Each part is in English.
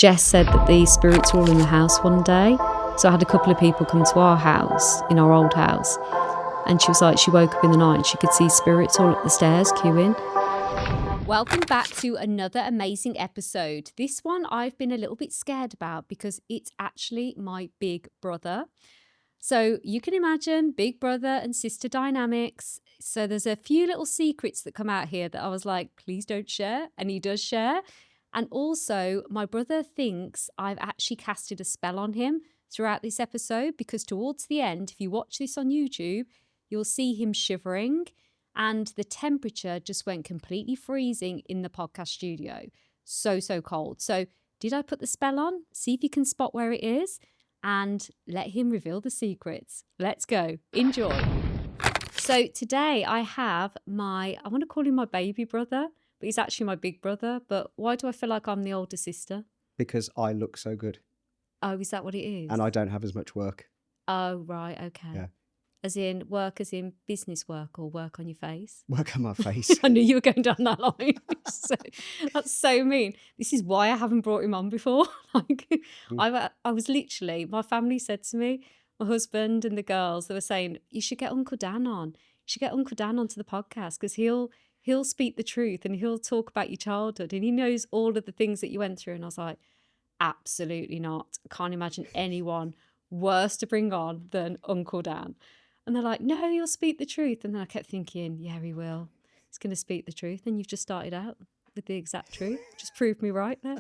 Jess said that the spirits were all in the house one day. So I had a couple of people come to our house, in our old house. And she was like, she woke up in the night and she could see spirits all up the stairs queuing. Welcome back to another amazing episode. This one I've been a little bit scared about because it's actually my big brother. So you can imagine big brother and sister dynamics. So there's a few little secrets that come out here that I was like, please don't share. And he does share. And also my brother thinks I've actually casted a spell on him throughout this episode, because towards the end, if you watch this on YouTube, you'll see him shivering and the temperature just went completely freezing in the podcast studio. So cold. So did I put the spell on? See if you can spot where it is and let him reveal the secrets. Let's go. Enjoy. So today I have I want to call him my baby brother, but he's actually my big brother. But why do I feel like I'm the older sister? Because I look so good. Oh, is that what it is? And I don't have as much work. Oh, right. Okay. Yeah. As in work, as in business work, or work on your face? Work on my face. I knew you were going down that line. That's so mean. This is why I haven't brought him on before. I was literally, my family said to me, my husband and the girls, they were saying, you should get Uncle Dan on. You should get Uncle Dan onto the podcast because he'll speak the truth and he'll talk about your childhood and he knows all of the things that you went through. And I was like, absolutely not. I can't imagine anyone worse to bring on than Uncle Dan. And they're like, no, he'll speak the truth. And then I kept thinking, yeah, he will. He's going to speak the truth. And you've just started out with the exact truth. Just proved me right there.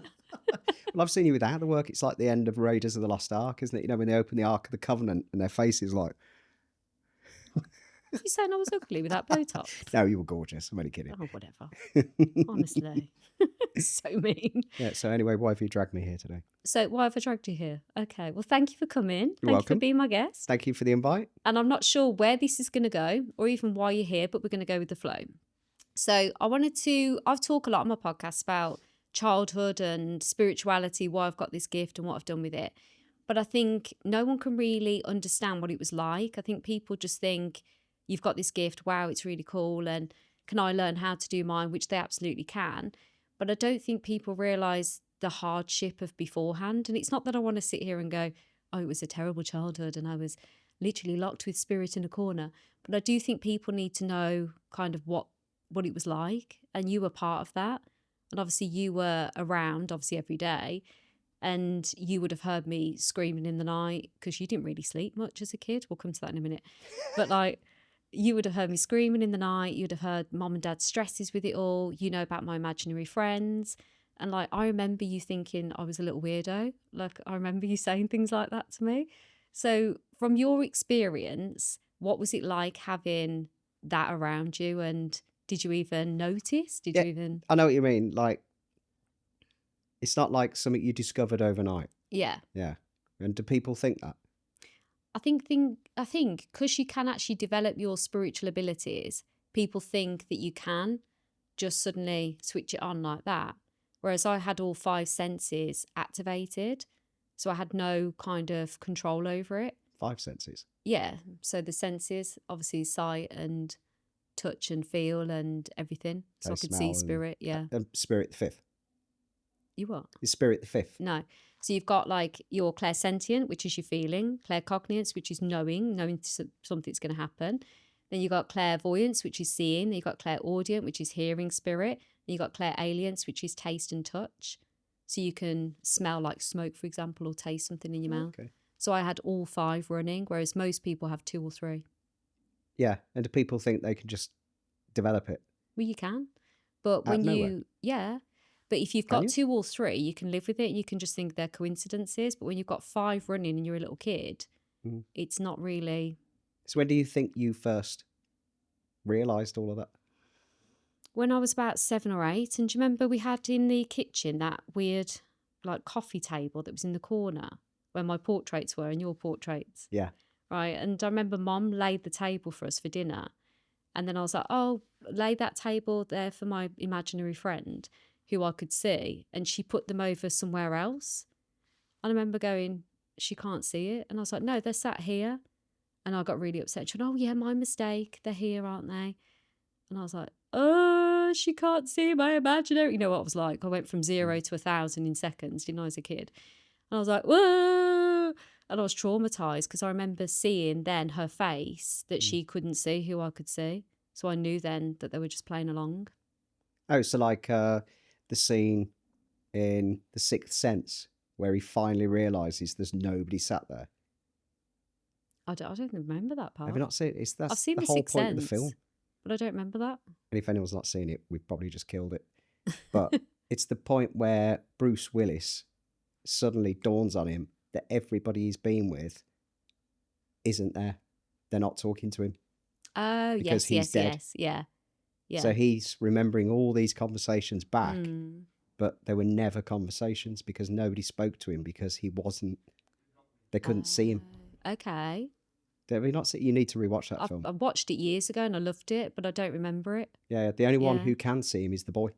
Well, I've seen you without the work. It's like the end of Raiders of the Lost Ark, isn't it? You know, when they open the Ark of the Covenant and their face is like... Are you saying I was ugly without Botox? No, you were gorgeous. I'm only kidding. Oh, whatever. Honestly. So mean. Yeah, so anyway, why have you dragged me here today? So why have I dragged you here? Okay, well, thank you for coming. You're welcome. You for being my guest. Thank you for the invite. And I'm not sure where this is going to go or even why you're here, but we're going to go with the flow. So I've talked a lot on my podcast about childhood and spirituality, why I've got this gift and what I've done with it. But I think no one can really understand what it was like. I think people just think, you've got this gift, wow, it's really cool, and can I learn how to do mine, which they absolutely can. But I don't think people realise the hardship of beforehand. And it's not that I want to sit here and go, oh, it was a terrible childhood and I was literally locked with spirit in a corner. But I do think people need to know kind of what it was like. And you were part of that. And obviously you were around, obviously, every day. And you would have heard me screaming in the night because you didn't really sleep much as a kid. We'll come to that in a minute. But you would have heard me screaming in the night. You'd have heard mom and dad's stresses with it all. You know about my imaginary friends. And I remember you thinking I was a little weirdo. I remember you saying things like that to me. So from your experience, what was it like having that around you? And did you even notice? I know what you mean. It's not like something you discovered overnight. Yeah. Yeah. And do people think that? I think because you can actually develop your spiritual abilities, people think that you can just suddenly switch it on like that. Whereas I had all 5 senses activated, so I had no kind of control over it. 5 senses? Yeah. So the senses, obviously sight and touch and feel and everything. So I could see spirit, yeah. Spirit the 5th. You what? Is spirit the 5th? No. So you've got your clairsentient, which is your feeling, claircognizance, which is knowing something's going to happen. Then you've got clairvoyance, which is seeing. Then you've got clairaudient, which is hearing spirit. Then you've got clairalience, which is taste and touch. So you can smell like smoke, for example, or taste something in your mouth. Okay. So I had all 5 running, whereas most people have 2 or 3. Yeah. And do people think they can just develop it? Well, you can. But when But if you've got 2 or 3, you can live with it and you can just think they're coincidences. But when you've got 5 running and you're a little kid, it's not really. So when do you think you first realised all of that? When I was about 7 or 8. And do you remember we had in the kitchen that weird coffee table that was in the corner where my portraits were and your portraits? Yeah. Right. And I remember Mom laid the table for us for dinner. And then I was like, oh, lay that table there for my imaginary friend who I could see, and she put them over somewhere else. And I remember going, she can't see it. And I was like, no, they're sat here. And I got really upset. She went, oh yeah, my mistake. They're here, aren't they? And I was like, she can't see my imaginary. You know what I was like? I went from 0 to 1,000 in seconds, didn't I, as a kid? And I was like, whoa. And I was traumatized because I remember seeing then her face that she couldn't see who I could see. So I knew then that they were just playing along. Oh, so like the scene in The Sixth Sense where he finally realizes there's nobody sat there. I don't remember that part. Have you not seen it? I've That's seen the The whole Sixth point of the Sense, film. but I don't remember that. And if anyone's not seen it, we've probably just killed it. But it's the point where Bruce Willis suddenly dawns on him that everybody he's been with isn't there. They're not talking to him. Oh, because yes, he's dead. yes. Yeah. Yeah. So he's remembering all these conversations back, Mm. but there were never conversations because nobody spoke to him because he wasn't, they couldn't see him. Okay. Have you not seen? You need to rewatch that film. I watched it years ago and I loved it, but I don't remember it. Yeah, the only one Yeah. who can see him is the boy.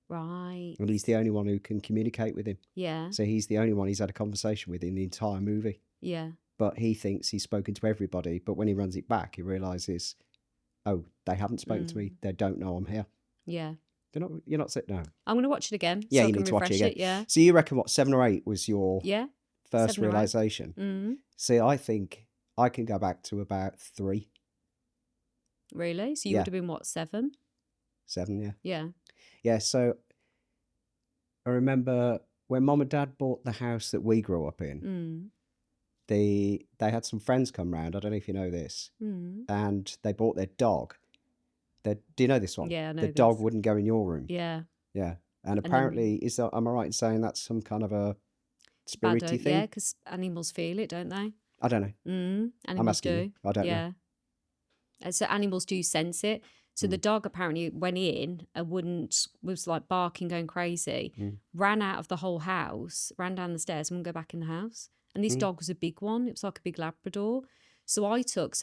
Right. And he's the only one who can communicate with him. Yeah. So he's the only one he's had a conversation with in the entire movie. Yeah. But he thinks he's spoken to everybody. But when he runs it back, he realises, oh, they haven't spoken to me. They don't know I'm here. Yeah. You're not sitting. No. I'm going to watch it again. Yeah, so you I can need to watch it refresh again. Yeah. So you reckon what, 7 or 8 was your Yeah. first 7 or 8. realisation? Mm. See, I think I can go back to about 3. Really? So you Yeah. would have been what, 7? 7, yeah. Yeah. Yeah, so I remember when Mum and Dad bought the house that we grew up in, Mm. they had some friends come round. I don't know if you know this. Mm. And they bought their dog. Do you know this one? Yeah, I know The dog this. wouldn't go in your room. Yeah. Yeah. And then- apparently, am I right in saying that's some kind of a spirity thing? Yeah, because animals feel it, don't they? I don't know. Mm. I'm Animals asking do. you. I don't know. Yeah. So animals do sense it. So the dog apparently went in and was like barking, going crazy, ran out of the whole house, ran down the stairs and wouldn't go back in the house. And this dog was a big one. It was like a big Labrador. So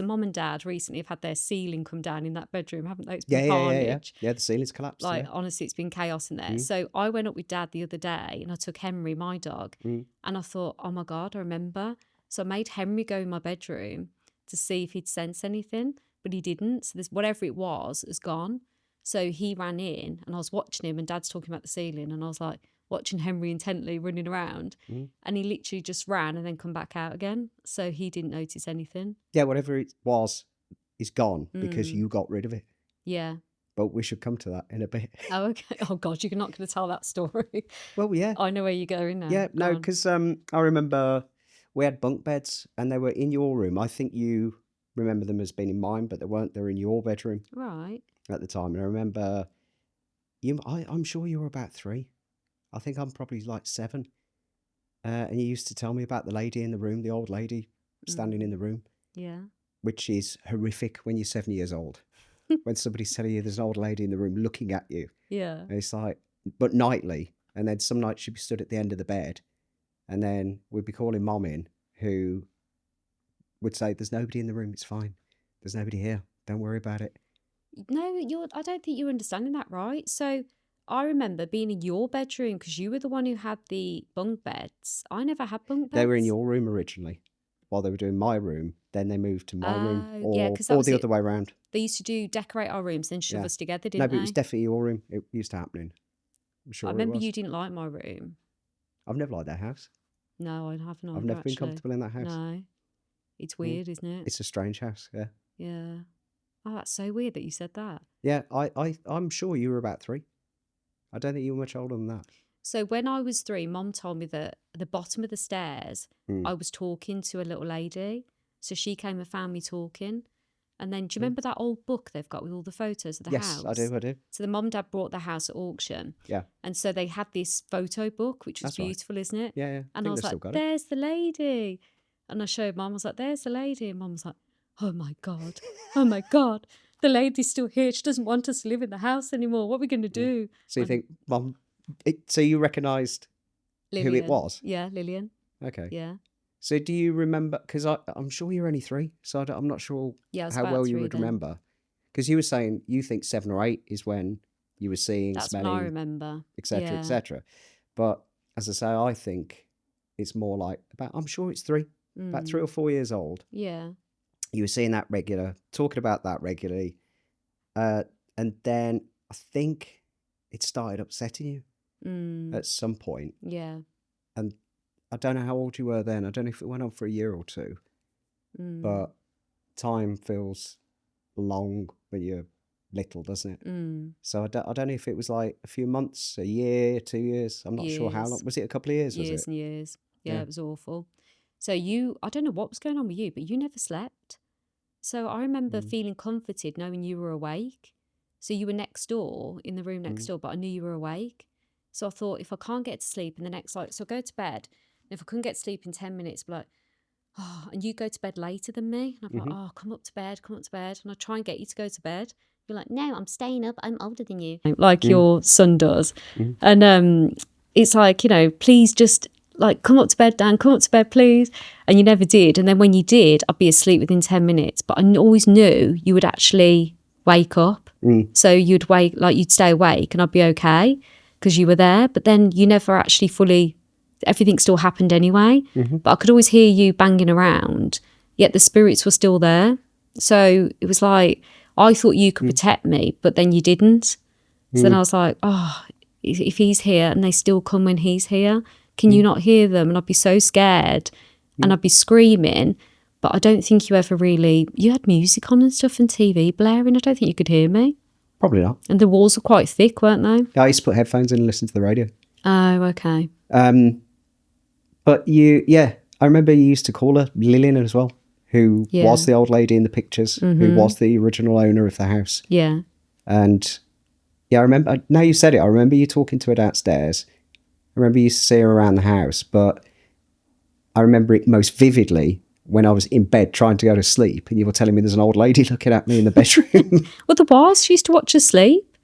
Mum and Dad recently have had their ceiling come down in that bedroom, haven't they? It's been carnage. Yeah, the ceiling's collapsed. Like, yeah. honestly, it's been chaos in there. So I went up with Dad the other day and I took Henry, my dog, and I thought, oh my God, I remember. So I made Henry go in my bedroom to see if he'd sense anything, but he didn't. So whatever it was has gone. So he ran in and I was watching him and Dad's talking about the ceiling and I was like watching Henry intently running around and he literally just ran and then come back out again. So he didn't notice anything. Yeah, whatever it was is gone because you got rid of it. Yeah. But we should come to that in a bit. Oh, okay. Oh, God, you're not going to tell that story. Well, yeah. I know where you're going now. Yeah, Go no, on. because I remember we had bunk beds and they were in your room. I think you remember them as being in mine, but they weren't. They were in your bedroom Right. at the time. And I remember I'm sure you were about 3. I think I'm probably like 7. And you used to tell me about the lady in the room, the old lady standing in the room, Yeah. which is horrific when you're 7 years old. When somebody's telling you there's an old lady in the room looking at you. Yeah. And it's like, but nightly. And then some nights she'd be stood at the end of the bed. And then we'd be calling Mom in, who would say, there's nobody in the room. It's fine. There's nobody here. Don't worry about it. No, I don't think you're understanding that right. So I remember being in your bedroom because you were the one who had the bunk beds. I never had bunk beds. They were in your room originally while they were doing my room. Then they moved to my room yeah, or 'cause that was the it. other way around. They used to decorate our rooms and shove Yeah. us together, No, didn't but it was they? definitely your room. It used to happen. I'm sure I it remember was. you didn't like my room. I've never liked that house. No, I have not. I've never been actually. comfortable in that house. No. It's weird, isn't it? It's a strange house, yeah. Yeah. Oh, that's so weird that you said that. Yeah, I'm sure you were about 3. I don't think you were much older than that. So when I was 3, Mum told me that at the bottom of the stairs, I was talking to a little lady. So she came and found me talking. And then, do you remember that old book they've got with all the photos of the house? Yes, I do. So the mum and dad brought the house at auction. Yeah. And so they had this photo book, which was That's right. beautiful, isn't it? Yeah, yeah. And think I was they've still like, got it. there's the lady. And I showed Mum, I was like, there's the lady. And Mum was like, oh my God. Oh my God. The lady's still here. She doesn't want us to live in the house anymore. What are we going to do? So you think, Mum, so you recognised who it Lillian. was? Yeah, Lillian. Okay. Yeah. So do you remember, because I'm sure you're only 3, so I'm not sure Yeah, I was how about well you 3 would then. remember. Because you were saying you think 7 or 8 is when you were seeing, That's when I smelling, remember. etc., Yeah. etc. But as I say, I think it's more like I'm sure it's 3, about 3 or 4 years old. Yeah. You were seeing that talking about that regularly. And then I think it started upsetting you at some point. Yeah. And I don't know how old you were then. I don't know if it went on for a year or two, but time feels long when you're little, doesn't it? So I don't know if it was like a few months, a year, 2 years. I'm not sure how long. Was it a couple of years? Years and years. Yeah, it was awful. So I don't know what was going on with you, but you never slept. So I remember feeling comforted knowing you were awake. So you were next door, in the room next door, but I knew you were awake. So I thought, if I can't get to sleep in the next, so I'll go to bed. And if I couldn't get to sleep in 10 minutes, I'd be like, oh, and you go to bed later than me. And I'd be like, oh, come up to bed. And I try and get you to go to bed. You're like, no, I'm staying up. I'm older than you. Like your son does. And it's like, please just like, come up to bed, Dan, come up to bed, please. And you never did. And then when you did, I'd be asleep within 10 minutes. But I always knew you would actually wake up. So you'd you'd stay awake and I'd be okay because you were there. But then you never actually fully, everything still happened anyway. But I could always hear you banging around, yet the spirits were still there. So it was like, I thought you could protect me, but then you didn't. So then I was like, oh, if he's here and they still come when he's here, can you not hear them? And I'd be so scared and I'd be screaming. But I don't think you ever really, you had music on and stuff and TV blaring. I don't think you could hear me. Probably not. And the walls were quite thick, weren't they? I used to put headphones in and listen to the radio. Oh, okay. But I remember you used to call her Lillian as well, who was the old lady in the pictures, who was the original owner of the house. Yeah. And I remember, now you said it, I remember you talking to her downstairs. I remember you used to see her around the house, but I remember it most vividly when I was in bed trying to go to sleep and you were telling me there's an old lady looking at me in the bedroom. Well, there was. She used to watch us sleep.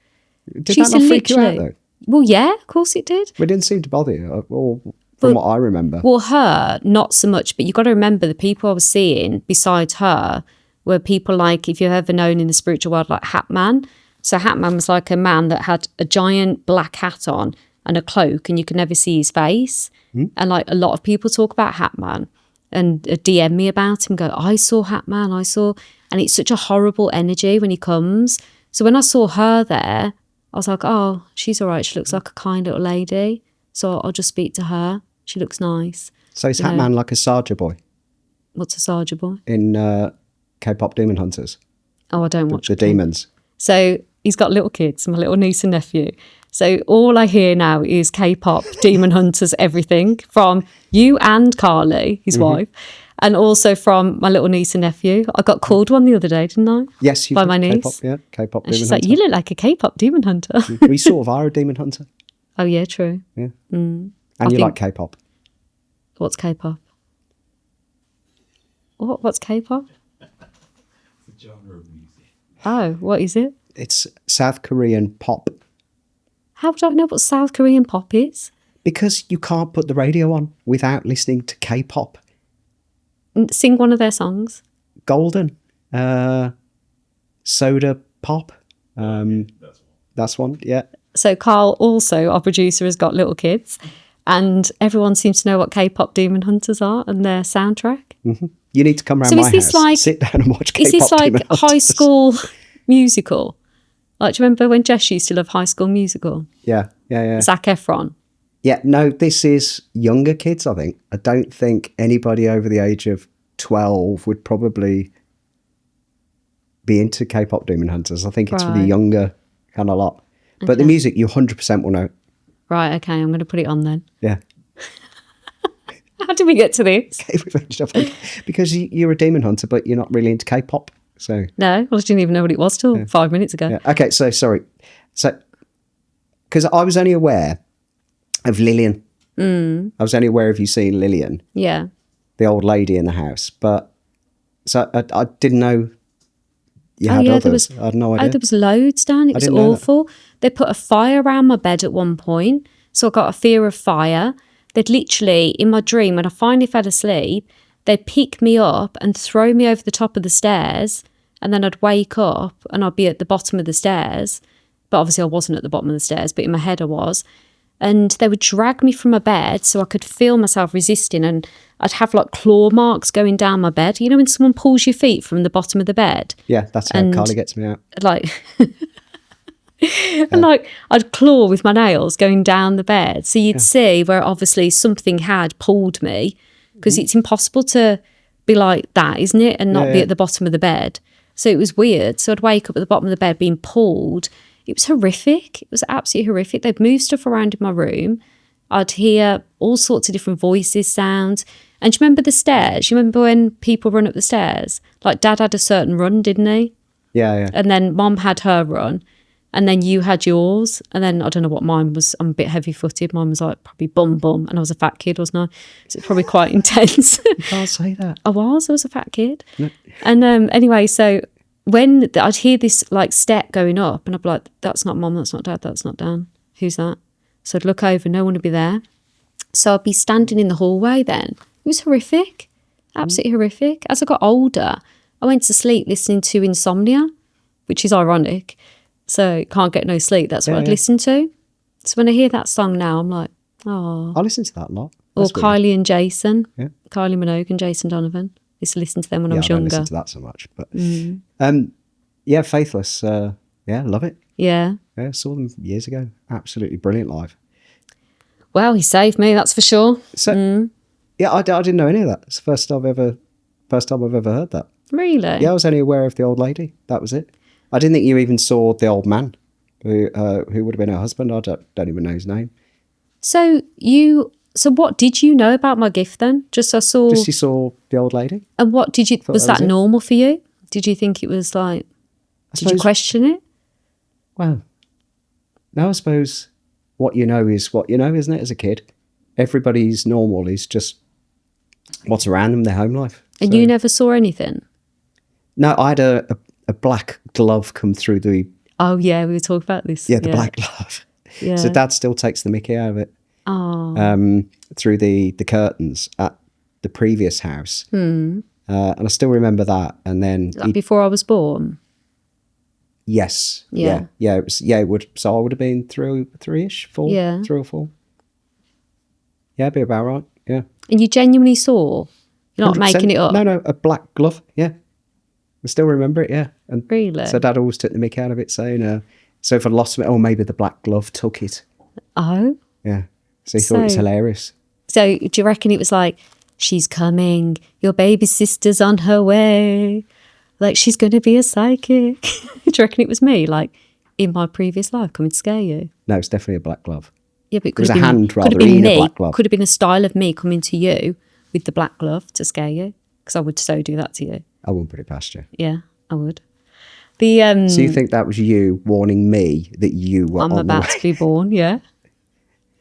Did that not freak you out though? Well, yeah, of course it did. It didn't seem to bother you, or from what I remember. Well, her, not so much, but you've got to remember the people I was seeing besides her were people like, if you've ever known in the spiritual world, like Hat Man. So Hat Man was like a man that had a giant black hat on and a cloak and you could never see his face. And like a lot of people talk about Hat Man and DM me about him, go, I saw Hat Man, and it's such a horrible energy when he comes. So when I saw her there, I was like, oh, she's all right. She looks like a kind little lady. So I'll just speak to her. She looks nice. So is Hat Man like a Sarja boy? What's a Sarja boy? In K-pop Demon Hunters. Oh, I don't watch the demons. So he's got little kids, my little niece and nephew. So all I hear now is K-pop, Demon Hunters, everything from you and Carly, his wife, and also from my little niece and nephew. I got called one the other day, didn't I? Yes, you by did. my niece. K-pop, yeah, K-pop and Demon she's Hunter. like, you look like a K-pop Demon Hunter. We sort of are a Demon Hunter. Oh yeah, true. Yeah. And you like K-pop. What's K-pop? What's K-pop? It's a genre of music. Oh, what is it? It's South Korean pop. How do I know what South Korean pop is? Because you can't put the radio on without listening to K-pop. Sing one of their songs. Golden. Soda Pop. That's one, yeah. So Carl also, our producer, has got little kids and everyone seems to know what K-pop Demon Hunters are and their soundtrack. You need to come around so my house, sit down and watch K-pop Is this like Demon High Hunters. School Musical? Like, do you remember when Jess used to love High School Musical? Yeah. Zac Efron. Yeah, no, this is younger kids, I think. I don't think anybody over the age of 12 would probably be into K-pop Demon Hunters. I think it's for the younger kind of lot. But the music, you 100% will know. Right, okay, I'm going to put it on then. Yeah. How did we get to this? Because you're a demon hunter, but you're not really into K-pop. So No, I didn't even know what it was till 5 minutes ago. yeah. Okay, so sorry. So, because I was only aware of Lillian. I was only aware of you seeing Lillian, Yeah. the old lady in the house. But, so I didn't know you had others. I had no idea. Oh, there was loads, Dan. It was didn't know that. awful. They put a fire around my bed at one point. So I got a fear of fire. They'd literally, in my dream, when I finally fell asleep, they'd pick me up and throw me over the top of the stairs. And then I'd wake up and I'd be at the bottom of the stairs. But obviously I wasn't at the bottom of the stairs, but in my head I was. And they would drag me from my bed so I could feel myself resisting. And I'd have like claw marks going down my bed. You know when someone pulls your feet from the bottom of the bed? Yeah, that's how And- Carly gets me out. Like, And like I'd claw with my nails going down the bed. So you'd see where obviously something had pulled me, because it's impossible to be like that, isn't it? And not be at the bottom of the bed. So it was weird. So I'd wake up at the bottom of the bed being pulled. It was horrific. It was absolutely horrific. They'd move stuff around in my room. I'd hear all sorts of different voices, sounds. And do you remember the stairs? You remember when people run up the stairs? Like Dad had a certain run, didn't he? Yeah. And then Mom had her run. And then you had yours. And then I don't know what mine was. I'm a bit heavy-footed. Mine was like probably bum. And I was a fat kid, wasn't I? So it's probably quite intense. You can't say that. I was a fat kid. No. And anyway, so when I'd hear this like step going up, and I'd be like, that's not Mom, that's not Dad, that's not Dan. Who's that? So I'd look over, no one would be there. So I'd be standing in the hallway then. It was horrific, absolutely horrific. As I got older, I went to sleep listening to Insomnia, which is ironic. So can't get no sleep. That's what I'd listen to. So when I hear that song now, I'm like, oh. I listen to that a lot. Or That's Kylie weird. and Jason. Yeah. Kylie Minogue and Jason Donovan. I used to listen to them when I was I don't younger. listen to that so much. But Faithless. Love it. Yeah. Yeah, saw them years ago. Absolutely brilliant live. Well, he saved me, that's for sure. So I didn't know any of that. It's the first time I've ever heard that. Really? Yeah, I was only aware of the old lady. That was it. I didn't think you even saw the old man who would have been her husband. I don't even know his name. So what did you know about my gift then? Just you saw the old lady. And what did you, was that it. normal for you? Did you think it was like, did you question it? Well, no, I suppose what you know is what you know, isn't it, as a kid? Everybody's normal is just what's around them, their home life. And you never saw anything? No, I had a black glove come through the... Oh, yeah, we were talking about this. Yeah, the black glove. Yeah. So Dad still takes the mickey out of it. Oh. Through the curtains at the previous house. And I still remember that. And then... Like before I was born? Yes. Yeah. Yeah, it was, it would... So I would have been three-ish, 4? Yeah. 3 or 4. Yeah, it'd be about right. Yeah. And you genuinely saw? You're not 100%. making it up? No, a black glove. Yeah. I still remember it, yeah. And really? So Dad always took the mick out of it, saying, so if I lost it, maybe the black glove took it. Oh? Yeah. So he thought it was hilarious. So do you reckon it was like, she's coming, your baby sister's on her way, like she's going to be a psychic? Do you reckon it was me, like in my previous life, coming to scare you? No, it's definitely a black glove. Yeah, but it was a hand rather than a black glove. Could have been a style of me coming to you with the black glove to scare you, because I would so do that to you. I wouldn't put it past you. Yeah, I would. So you think that was you warning me that you were I'm on about the way? to be born, yeah.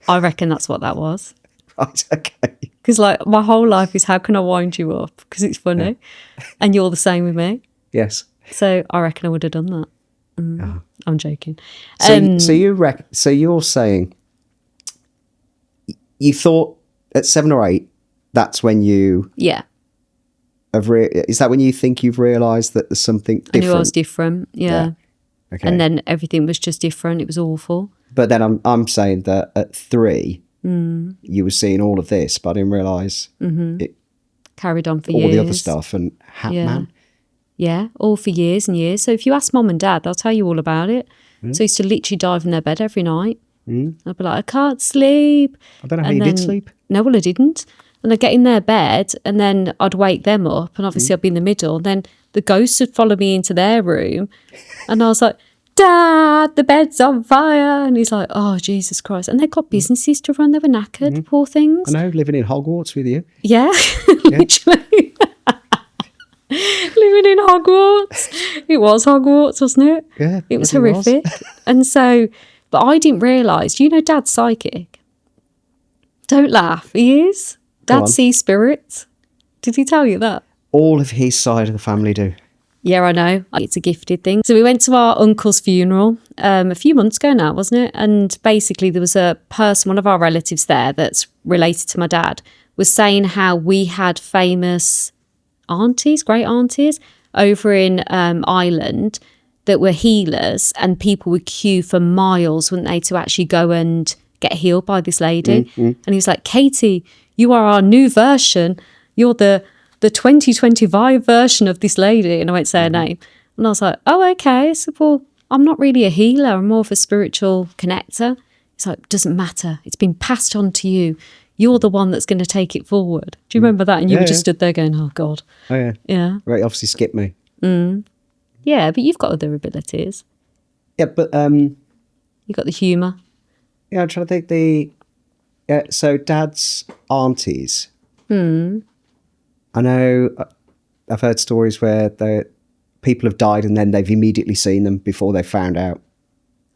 I reckon that's what that was. Right, okay. Because like my whole life is, how can I wind you up? Because it's funny. Yeah. And you're the same with me. Yes. So I reckon I would have done that. Oh. I'm joking. So you're saying you thought at 7 or 8, that's when you... Yeah. Is that when you think you've realised that there's something different? I knew I was different, yeah. Okay. And then everything was just different. It was awful. But then I'm saying that at 3, you were seeing all of this, but I didn't realise it carried on for all years. The other stuff and Hatman. Yeah, all for years and years. So if you ask Mum and Dad, they'll tell you all about it. So I used to literally dive in their bed every night. I'd be like, I can't sleep. I don't know how you did sleep. No, well, I didn't. And I'd get in their bed and then I'd wake them up, and obviously I'd be in the middle. And then the ghosts would follow me into their room. And I was like, Dad, the bed's on fire. And he's like, oh, Jesus Christ. And they've got businesses to run. They were knackered, poor things. I know, living in Hogwarts with you. Yeah, literally. Living in Hogwarts. It was Hogwarts, wasn't it? Yeah. It was horrific. And so, but I didn't realise, do you know Dad's psychic? Don't laugh. He is. Dad sees spirits. Did he tell you that? All of his side of the family do. Yeah, I know. It's a gifted thing. So we went to our uncle's funeral a few months ago now, wasn't it? And basically there was a person, one of our relatives there that's related to my dad, was saying how we had famous aunties, great aunties, over in Ireland that were healers, and people would queue for miles, wouldn't they, to actually go and get healed by this lady. And he was like, Katie, you are our new version. You're the 2025 version of this lady. And I won't say her name. And I was like, oh, okay. So, well, I'm not really a healer. I'm more of a spiritual connector. It's like, doesn't matter. It's been passed on to you. You're the one that's going to take it forward. Do you remember that? And you were just stood there going, oh, God. Oh, yeah. Yeah. Right, obviously skipped me. Yeah, but you've got other abilities. Yeah, but... You've got the humour. Yeah, I'm trying to think so Dad's aunties. I know I've heard stories where people have died and then they've immediately seen them before they found out.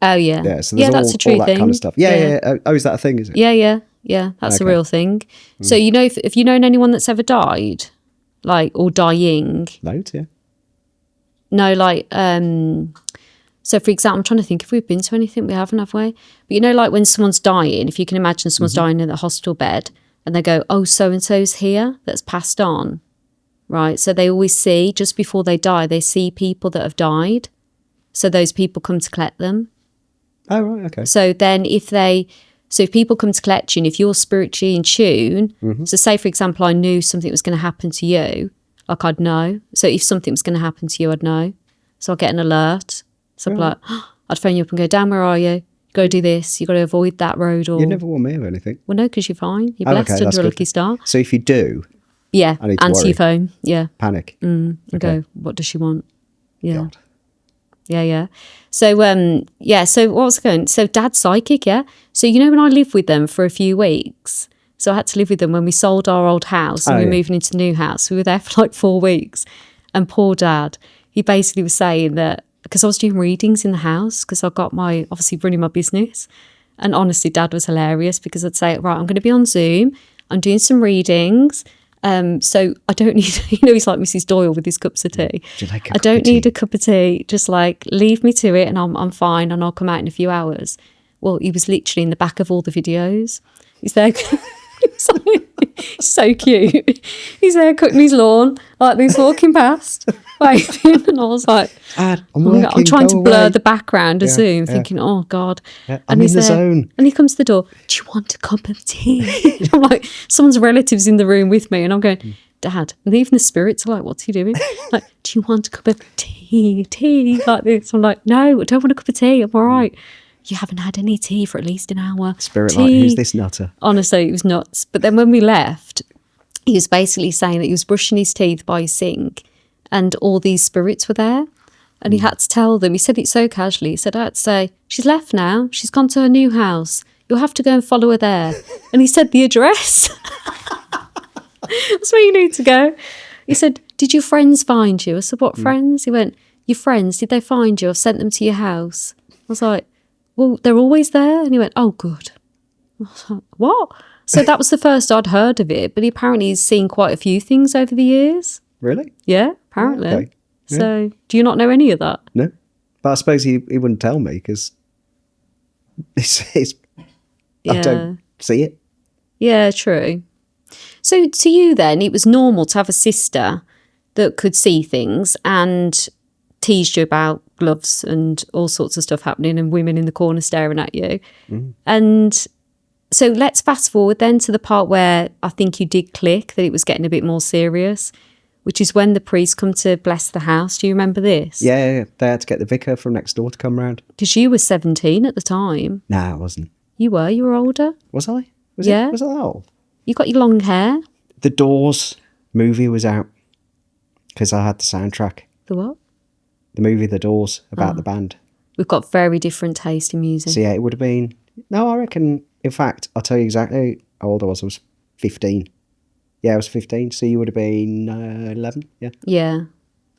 Oh, yeah. Yeah, so there's that's a true all that thing. kind of stuff. Yeah. Oh, is that a thing, is it? Yeah. That's a real thing. So, you know, if you known anyone that's ever died, like, or dying. Loads, yeah. No, like, so for example, I'm trying to think if we've been to anything. We haven't, have we? But you know, like when someone's dying, if you can imagine someone's dying in the hospital bed and they go, oh, so-and-so's here that's passed on, right? So they always see, just before they die, they see people that have died. So those people come to collect them. Oh, right, okay. So then if people come to collect you and if you're spiritually in tune, so say, for example, I knew something was going to happen to you, like I'd know. So if something was going to happen to you, I'd know. So I'll get an alert. So I'd be like, I'd phone you up and go, Dan, where are you? You got to do this. You got to avoid that road. Or You never warn me of anything. Well, no, because you're fine. You're blessed okay, under a good. lucky star. So if you do, Yeah, I need to answer worry. your phone. Yeah. Panic. And Okay. go, what does she want? Yeah. God. Yeah. So, so what was I going? So Dad's psychic, yeah? So, you know, when I lived with them for a few weeks, so I had to live with them when we sold our old house and we were moving into the new house. We were there for like 4 weeks. And poor Dad, he basically was saying that, because I was doing readings in the house, because I got obviously running my business. And honestly, Dad was hilarious because I'd say, right, I'm going to be on Zoom. I'm doing some readings. So I don't need, he's like Mrs. Doyle with his cups of tea. Do you like a I cup don't of tea? need a cup of tea. Just like leave me to it and I'm fine and I'll come out in a few hours. Well, he was literally in the back of all the videos. He's there. He's so cute. He's there cutting his lawn, like he's walking past, waving, and I was like, Dad, I'm trying to blur the background of Zoom, thinking, oh God. Yeah, and I'm he's in the there, zone. And he comes to the door, do you want a cup of tea? I'm like, someone's relative's in the room with me, and I'm going, Dad. And even the spirits are like, what's he doing? Like, do you want a cup of tea, like this? I'm like, no, I don't want a cup of tea. I'm all right. You haven't had any tea for at least an hour. Spirit tea. like, who's this nutter? Honestly, it was nuts. But then when we left, he was basically saying that he was brushing his teeth by his sink and all these spirits were there. And he had to tell them, he said it so casually, he said, I had to say, she's left now. She's gone to her new house. You'll have to go and follow her there. And he said the address. That's where you need to go. He said, did your friends find you? I said, what friends? He went, your friends, did they find you? I've sent them to your house. I was like, well, they're always there. And he went, oh, good. I was like, what? So that was the first I'd heard of it, but he apparently has seen quite a few things over the years. Really? Yeah, apparently. Okay. Yeah. So do you not know any of that? No. But I suppose he wouldn't tell me because I don't see it. Yeah, true. So to you then, it was normal to have a sister that could see things and teased you about gloves and all sorts of stuff happening and women in the corner staring at you. And so let's fast forward then to the part where I think you did click that it was getting a bit more serious, which is when the priest come to bless the house. Do you remember this? Yeah. They had to get the vicar from next door to come round. Because you were 17 at the time. No, I wasn't. You were older. Was I? Was Yeah. Was I that old? You got your long hair. The Doors movie was out because I had the soundtrack. The what? The movie The Doors, about the band. We've got very different taste in music. So yeah, it would have been... No, I reckon... In fact, I'll tell you exactly how old I was. I was 15. Yeah, I was 15. So you would have been 11, yeah? Yeah.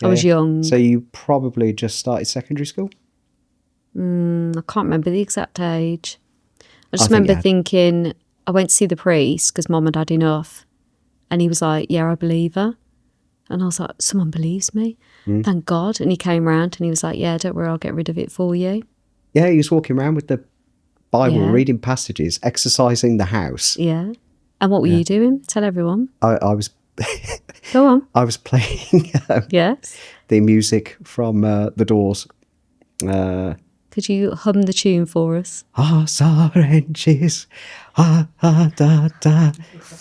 I was young. So you probably just started secondary school? I can't remember the exact age. I just I think remember you had. thinking, I went to see the priest because Mum had had enough. And he was like, yeah, I believe her. And I was like, someone believes me? Thank God. And he came round and he was like, yeah, don't worry, I'll get rid of it for you. Yeah, he was walking around with the Bible, Yeah. reading passages, exercising the house. Yeah. And what were you doing? Tell everyone. I was Go on. I was playing Yes. the music from The Doors. Could you hum the tune for us? Hearts are inches. Ah, ah, da, da.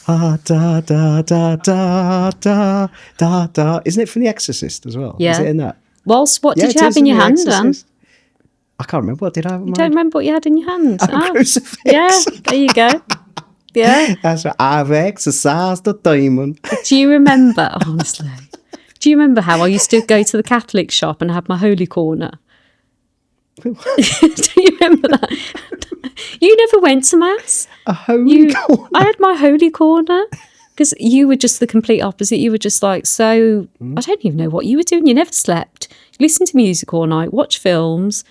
Ah, da, da, da, da, da, da, da. Isn't it from The Exorcist as well? Yeah. Is it in that? Whilst, what Yeah, did it you have is in your The hand, Dan? Exorcist. I can't remember, what did I have in You my don't hand? remember what you had in your hand? A Oh, crucifix. yeah, there you go. Yeah. That's right. I've exorcised the demon. Do you remember, honestly, do you remember how I used to go to the Catholic shop and have my holy corner? Do you remember that? You never went to Mass. A holy corner. I had my holy corner because you were just the complete opposite. You were just like, so, I don't even know what you were doing. You never slept. You listened to music all night, watch films.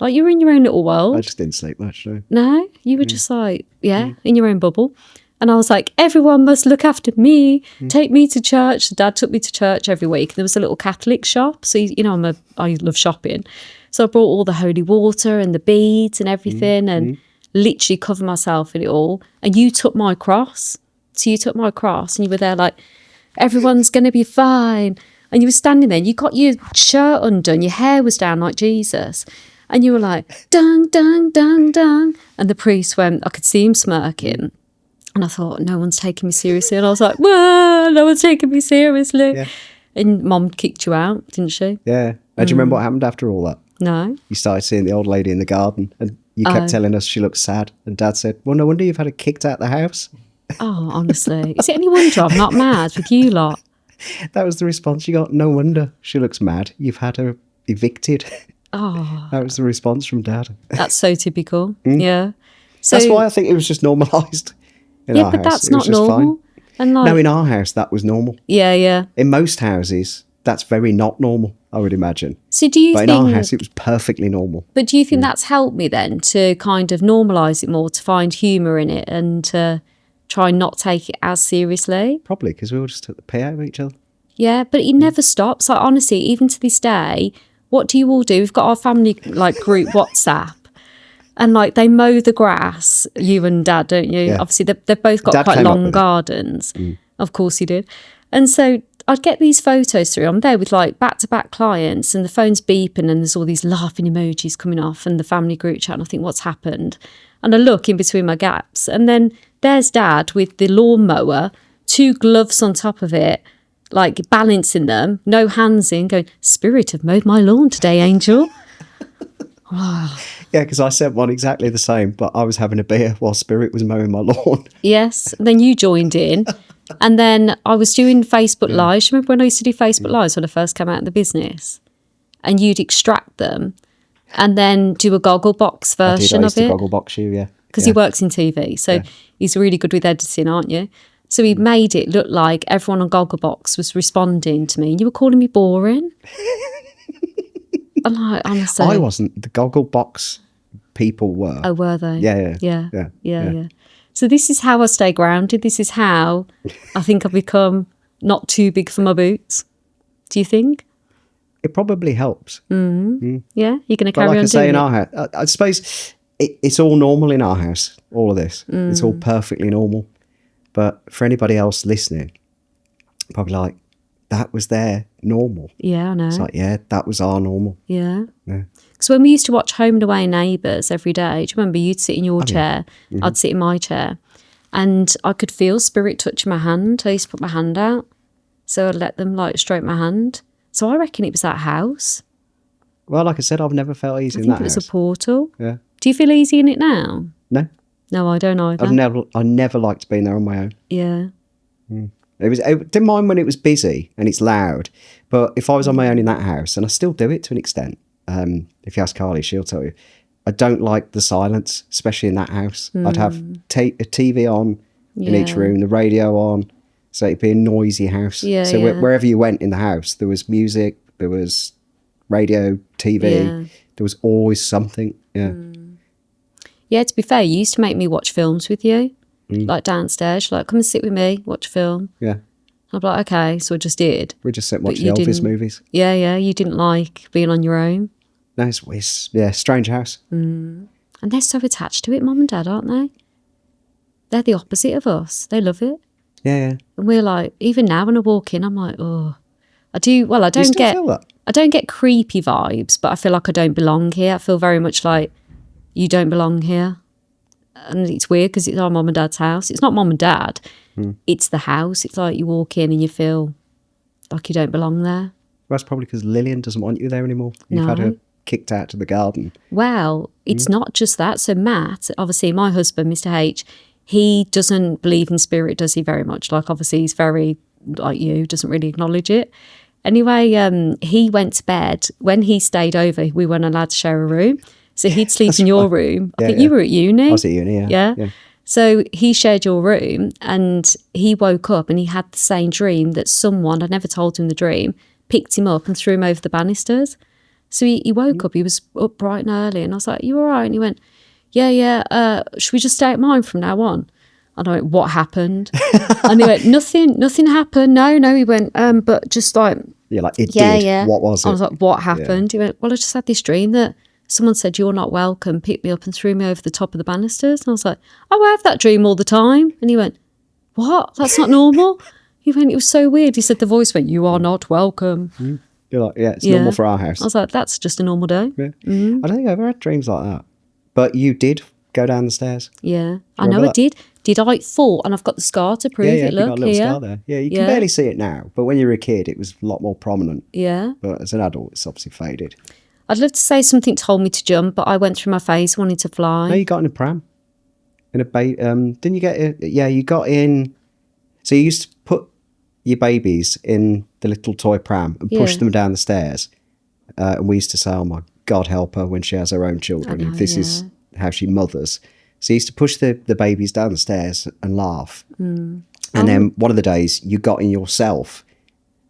Like you were in your own little world. I just didn't sleep much, no. No, you were just like, in your own bubble. And I was like, everyone must look after me. Take me to church. Dad took me to church every week. There was a little Catholic shop. So, you know, I love shopping. So I brought all the holy water and the beads and everything and literally covered myself in it all. And you took my cross. So you took my cross and you were there like, everyone's going to be fine. And you were standing there and you got your shirt undone. Your hair was down like Jesus. And you were like, dung, dung, dung, dung. And the priest went, I could see him smirking. And I thought, no one's taking me seriously. And I was like, whoa, no one's taking me seriously. Yeah. And Mum kicked you out, didn't she? Yeah. Do you remember what happened after all that? No. You started seeing the old lady in the garden and you kept telling us she looked sad. And Dad said, well, no wonder you've had her kicked out the house. Oh, honestly. Is it any wonder I'm not mad with you lot? That was the response you got. No wonder she looks mad. You've had her evicted. Oh, That was the response from Dad. that's so typical. Yeah. So, That's why I think it was just normalised in yeah, our but house. that's It was not just normal. fine. And like, No, in our house, that was normal. yeah. In most houses, that's very not normal, I would imagine. So do you But in think, our house, it was perfectly normal. but do you think that's helped me then to kind of normalise it more, to find humour in it and to try and not take it as seriously? Probably because we all just took the pee out of each other. Yeah, but it never stops. Like honestly, even to this day, what do you all do? We've got our family like group WhatsApp, and like they mow the grass. You and Dad, don't you? Yeah. Obviously, they've both got Dad quite came up long with it. gardens. Of course, he did. And so I'd get these photos through. I'm there with like back-to-back clients, and the phone's beeping, and there's all these laughing emojis coming off, and the family group chat. And I think, what's happened? And I look in between my gaps, and then there's Dad with the lawnmower, 2 gloves on top of it, like balancing them, no hands in, going, Spirit have mowed my lawn today, Angel. Yeah, because I sent one exactly the same, but I was having a beer while Spirit was mowing my lawn. Yes. Then you joined in. And then I was doing Facebook Lives. Remember when I used to do Facebook Lives when I first came out of the business? And you'd extract them and then do a goggle box I version used of to it. goggle box you, yeah. Because he works in TV. So he's really good with editing, aren't you? So he made it look like everyone on Gogglebox was responding to me. And you were calling me boring. I'm like, honestly. I wasn't. The goggle box people were. Oh, were they? Yeah. So this is how I stay grounded. This is how I think I've become not too big for my boots. Do you think? It probably helps. Yeah? You're going to But carry like on I say, doing in it? our house, I suppose it's all normal in our house, all of this. It's all perfectly normal. But for anybody else listening, probably like, that was their normal. Yeah, I know. It's like, yeah, that was our normal. Yeah. Yeah. Because when we used to watch Home and Away Neighbours every day, do you remember you'd sit in your chair, I'd sit in my chair, and I could feel Spirit touching my hand. I used to put my hand out, so I'd let them like stroke my hand. So I reckon it was that house. Well, like I said, I've never felt easy I in think that it was house. a portal. Yeah. Do you feel easy in it now? No, No, I don't either. I never liked being there on my own. Yeah. I didn't mind when it was busy and it's loud, but if I was on my own in that house, and I still do it to an extent, if you ask Carly, she'll tell you, I don't like the silence, especially in that house. I'd have a TV on in each Yeah. room, the radio on, so it'd be a noisy house. Yeah, So yeah. wherever you went in the house, there was music, there was radio, TV, Yeah. there was always something. Yeah. Yeah, to be fair, you used to make me watch films with you, like downstairs. You're like, come and sit with me, watch a film. Yeah. I'd be like, okay, so I just did. We just sat and But watched the you Elvis didn't- movies. Yeah, you didn't like being on your own. No, it's strange house. And they're so attached to it, Mum and Dad, aren't they? They're the opposite of us. They love it. Yeah. And we're like, even now when I walk in, I'm like, oh, I do. Well, I You don't still get, feel that? I don't get creepy vibes, but I feel like I don't belong here. I feel very much like you don't belong here. And it's weird because it's our Mum and Dad's house. It's not Mum and Dad. It's the house. It's like you walk in and you feel like you don't belong there. That's probably because Lillian doesn't want you there anymore. You've had her kicked out to the garden. Well, it's not just that. So Matt, obviously my husband, Mr. H, he doesn't believe in spirit, does he, very much? Like, obviously he's very like you, doesn't really acknowledge it. Anyway, he went to bed. When he stayed over, we weren't allowed to share a room. So he'd sleep in your room. I think you were at uni. I was at uni, yeah. So he shared your room, and he woke up and he had the same dream that someone, I never told him the dream, picked him up and threw him over the banisters. So he woke up, he was up bright and early, and I was like, "You all right?" And he went, yeah, should we just stay at mine from now on? And I went, "What happened?" And he went, nothing happened. No. He went, but just like... You're like, it did. Yeah. What was it? I was like, "What happened?" He went, "Well, I just had this dream that someone said you're not welcome, picked me up and threw me over the top of the banisters." And I was like, "Oh, I have that dream all the time." And he went, "What? That's not normal." He went, "It was so weird." He said the voice went, "You are not welcome." You're like, it's normal for our house. I was like, "That's just a normal day." Yeah. I don't think I've ever had dreams like that. But you did go down the stairs. Yeah, I know I did. Did I fall? And I've got the scar to prove it. Look, got a little scar there. Yeah, you can barely see it now. But when you were a kid, it was a lot more prominent. Yeah. But as an adult, it's obviously faded. I'd love to say something told me to jump, but I went through my phase wanting to fly. No, you got in a pram. Didn't you get you got in. So you used to put your babies in the little toy pram and push them down the stairs. And we used to say, "Oh my God, help her when she has her own children. If this is how she mothers." So you used to push the babies down the stairs and laugh. And then one of the days you got in yourself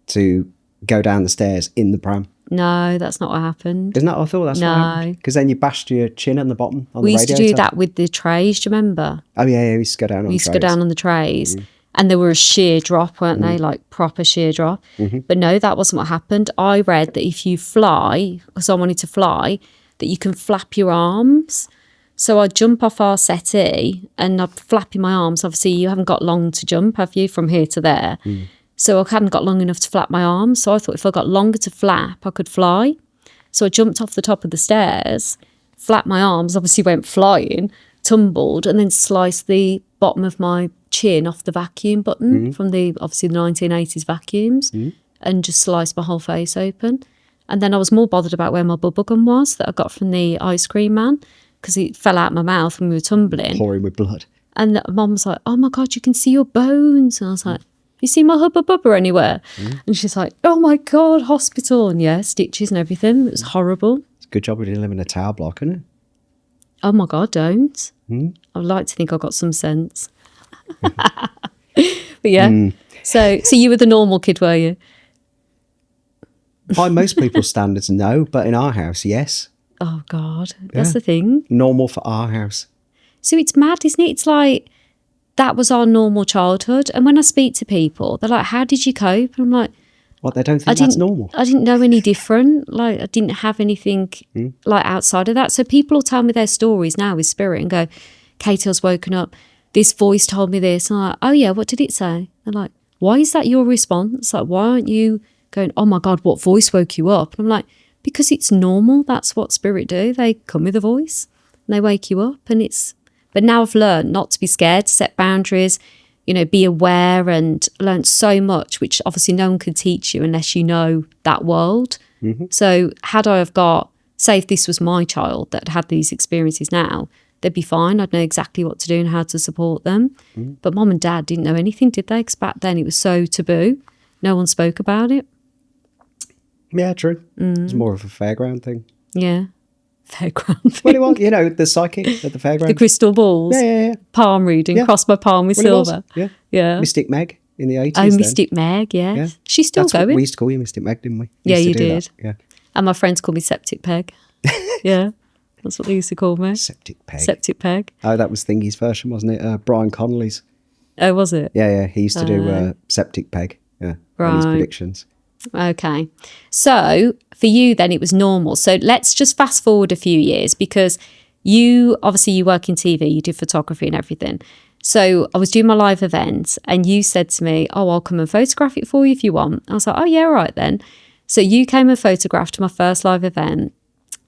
to go down the stairs in the pram. No, that's not what happened. Isn't that what I thought? That's what happened. Because then you bashed your chin on the bottom on we the used to do that with the trays, do you remember? Oh, yeah, we used to go down on the trays. We used to go down on the trays. And they were a sheer drop, weren't they? Like proper sheer drop. But no, that wasn't what happened. I read that if you fly, because I wanted to fly, that you can flap your arms. So I'd jump off our settee and I'd flap in my arms. Obviously, you haven't got long to jump, have you, from here to there? So I hadn't got long enough to flap my arms. So I thought if I got longer to flap, I could fly. So I jumped off the top of the stairs, flapped my arms, obviously went flying, tumbled, and then sliced the bottom of my chin off the vacuum button from obviously the 1980s vacuums and just sliced my whole face open. And then I was more bothered about where my bubble gum was that I got from the ice cream man, because it fell out my mouth when we were tumbling. Pouring with blood. And Mum was like, "Oh my God, you can see your bones." And I was like, "You see my hubba bubba anywhere?" And she's like, "Oh my God, hospital." And stitches and everything. It was horrible. It's a good job we didn't live in a tower block, isn't it? Oh my God, don't. I'd like to think I got some sense. But so you were the normal kid, were you? By most people's standards, no. But in our house, yes. Oh God, that's the thing. Normal for our house. So it's mad, isn't it? It's like, that was our normal childhood. And when I speak to people, they're like, "How did you cope?" And I'm like, What, they don't think that's normal? I didn't know any different. Like, I didn't have anything like outside of that. So people will tell me their stories now with spirit and go, "Katie, I was woken up. This voice told me this." And I'm like, "Oh yeah, what did it say?" They're like, "Why is that your response? Like, why aren't you going, 'Oh my God, what voice woke you up?'" And I'm like, "Because it's normal. That's what spirit do. They come with a voice and they wake you up." And but now I've learned not to be scared, to set boundaries, be aware, and learned so much, which obviously no one can teach you unless you know that world. So had I have got, say if this was my child that had these experiences now, they'd be fine. I'd know exactly what to do and how to support them. But Mom and Dad didn't know anything, did they? Because back then it was so taboo. No one spoke about it. Yeah, true. It's more of a fairground thing. Yeah. Fairground thing. Well, it was, the psychic at the fairground. The crystal balls. Yeah. Palm reading, cross my palm with silver. Yeah. Mystic Meg in the 80s. Oh, Mystic Meg, yes. Yeah. She's still going. What we used to call you, Mystic Meg, didn't we? Yeah, you did. Yeah. And my friends call me Septic Peg. Yeah. That's what they used to call me. Septic Peg. Septic Peg. Oh, that was Thingy's version, wasn't it? Brian Connolly's. Oh, was it? Yeah. He used to do Septic Peg. Yeah. Right. His predictions. Okay. So for you then it was normal. So let's just fast forward a few years, because you work in TV, you do photography and everything. So I was doing my live event and you said to me, "Oh, I'll come and photograph it for you if you want." I was like, "Oh yeah, all right then." So you came and photographed my first live event,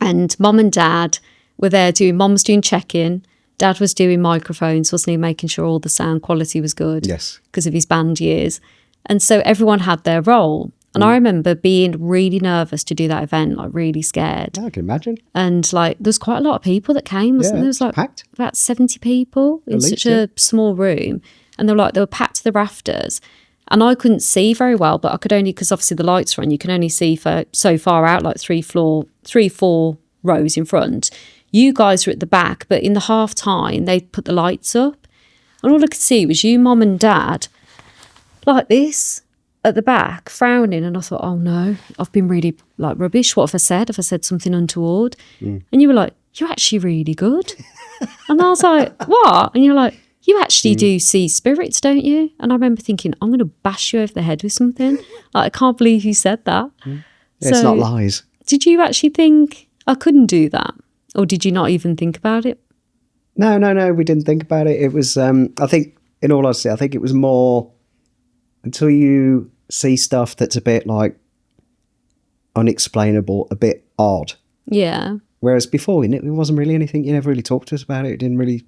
and Mom and Dad were there Mom was doing check-in, Dad was doing microphones, wasn't he, making sure all the sound quality was good. Yes. Because of his band years. And so everyone had their role. And I remember being really nervous to do that event, like really scared. Yeah, I can imagine. And like, there's quite a lot of people that came. Wasn't Yeah, there? There was like packed. about 70 people in least, such a small room. And they were packed to the rafters. And I couldn't see very well, but I could only, because obviously the lights were on, you can only see for so far out, like 4 rows in front. You guys were at the back, but in the half time, they put the lights up. And all I could see was you, Mum and Dad, like this, at the back, frowning. And I thought, oh no, I've been really like rubbish. What have I said? Have I said something untoward? And you were like, you're actually really good. And I was like, what? And you're like, you actually do see spirits, don't you? And I remember thinking, I'm going to bash you over the head with something. Like, I can't believe you said that. Yeah, it's not lies. Did you actually think I couldn't do that? Or did you not even think about it? No, we didn't think about it. It was, I think, in all honesty, I think it was more until you see stuff that's a bit like unexplainable, a bit odd. Yeah. Whereas before, it wasn't really anything. You never really talked to us about it. It didn't really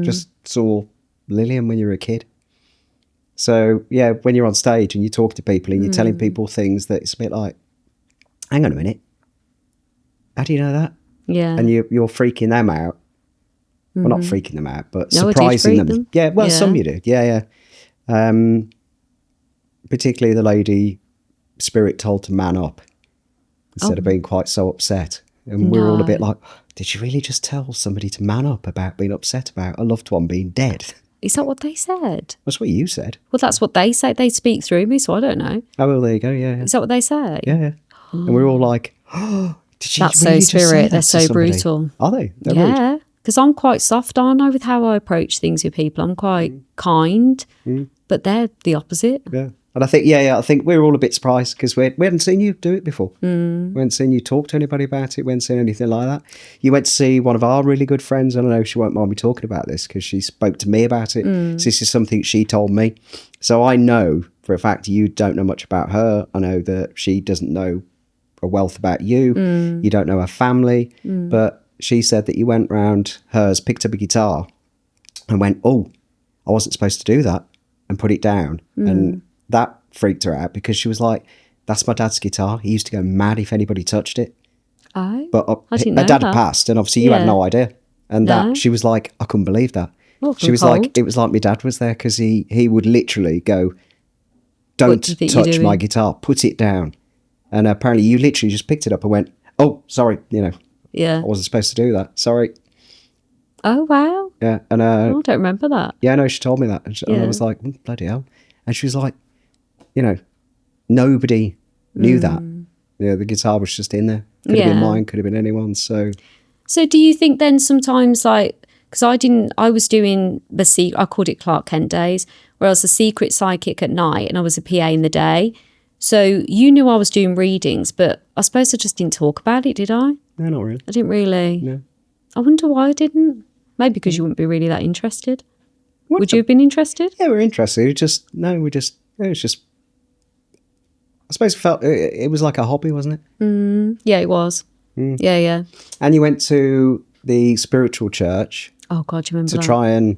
just saw Lillian when you were a kid. So, yeah, when you're on stage and you talk to people and you're telling people things that it's a bit like, hang on a minute, how do you know that? Yeah. And you're freaking them out. Well, not freaking them out, but No, I did surprising freak them. them. Yeah, well, Yeah. some you did. Yeah. Particularly the lady Spirit told to man up instead of being quite so upset. And we're all a bit like, did you really just tell somebody to man up about being upset about a loved one being dead? Is that what they said? That's what you said. Well, that's what they say. They speak through me, so I don't know. Oh, well, there you go. Yeah. Is that what they say? Yeah. And we're all like, oh, did you That's really so just say spirit. that They're to so somebody? brutal. Are they? They're rude. Yeah. Because I'm quite soft, aren't I, with how I approach things with people. I'm quite kind, but they're the opposite. Yeah. And I think, I think we're all a bit surprised because we hadn't seen you do it before. We hadn't seen you talk to anybody about it. We hadn't seen anything like that. You went to see one of our really good friends. I don't know if she won't mind me talking about this because she spoke to me about it. So this is something she told me. So I know for a fact you don't know much about her. I know that she doesn't know a wealth about you. You don't know her family. But she said that you went round hers, picked up a guitar and went, oh, I wasn't supposed to do that, and put it down. And that freaked her out because she was like, that's my dad's guitar. He used to go mad if anybody touched it. Oh, But I didn't her know dad that. had passed, and obviously you had no idea. And No. that she was like, I couldn't believe that. Oh, She was cold. like, it was like my dad was there because he would literally go, don't do you think you're touch my doing? guitar, put it down. And apparently you literally just picked it up and went, oh, sorry, Yeah. I wasn't supposed to do that. Sorry. Oh, wow. Yeah. And Oh, I don't remember that. yeah, no, she told me that. And I was like, bloody hell. And she was like, nobody knew that. The guitar was just in there. Could have been Yeah. mine, could have been anyone's. So So do you think then sometimes because I was doing I called it Clark Kent days, where I was a secret psychic at night and I was a PA in the day. So you knew I was doing readings, but I suppose I just didn't talk about it, did I? no, not really. I didn't really. No. I wonder why I didn't. Maybe because you wouldn't be really that interested. What Would the- you have been interested? Yeah, we're interested. It was just, I suppose it was like a hobby, wasn't it? Yeah, it was. Yeah. And you went to the spiritual church Oh, God, you remember to that? try and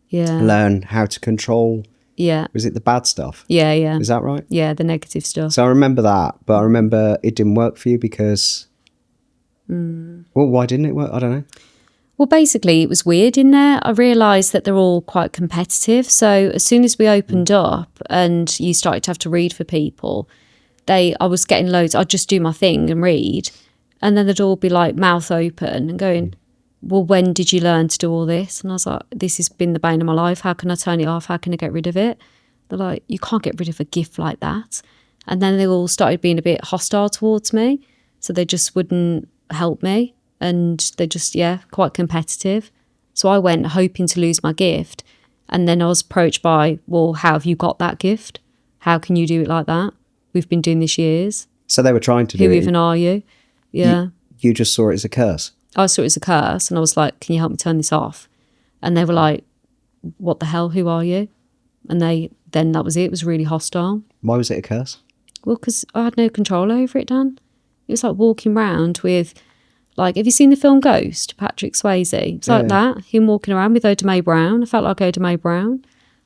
Yeah. learn how to control, Yeah. was it the bad stuff? Yeah. Is that right? Yeah, the negative stuff. So I remember that, but I remember it didn't work for you because, well, why didn't it work? I don't know. Well, basically, it was weird in there. I realised that they're all quite competitive. So as soon as we opened up and you started to have to read for people, I was getting loads. I'd just do my thing and read. And then they'd all be like mouth open and going, well, when did you learn to do all this? And I was like, this has been the bane of my life. How can I turn it off? How can I get rid of it? They're like, you can't get rid of a gift like that. And then they all started being a bit hostile towards me. So they just wouldn't help me. And they just, quite competitive. So I went hoping to lose my gift. And then I was approached by, well, how have you got that gift? How can you do it like that? We've been doing this years. So they were trying to do Who it. even are you? Yeah. You just saw it as a curse. I saw it as a curse and I was like, can you help me turn this off? And they were like, what the hell? Who are you? And then that was it. It was really hostile. Why was it a curse? Well, because I had no control over it, Dan. It was like walking around with, have you seen the film Ghost? Patrick Swayze. It's like that. Him walking around with Oda Mae Brown. I felt like Oda Mae Brown.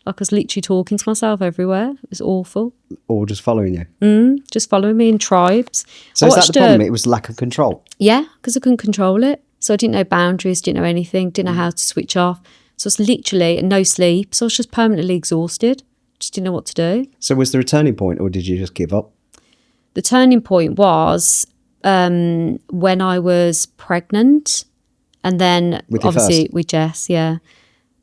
Like I was literally talking to myself everywhere. It was awful. Or just following you? Just following me in tribes. So is that the problem? It was lack of control? Yeah, because I couldn't control it. So I didn't know boundaries, didn't know anything, didn't know how to switch off. So I was literally no sleep. So I was just permanently exhausted. Just didn't know what to do. So was there a turning point, or did you just give up? The turning point was when I was pregnant, and then With your obviously first? with Jess, yeah.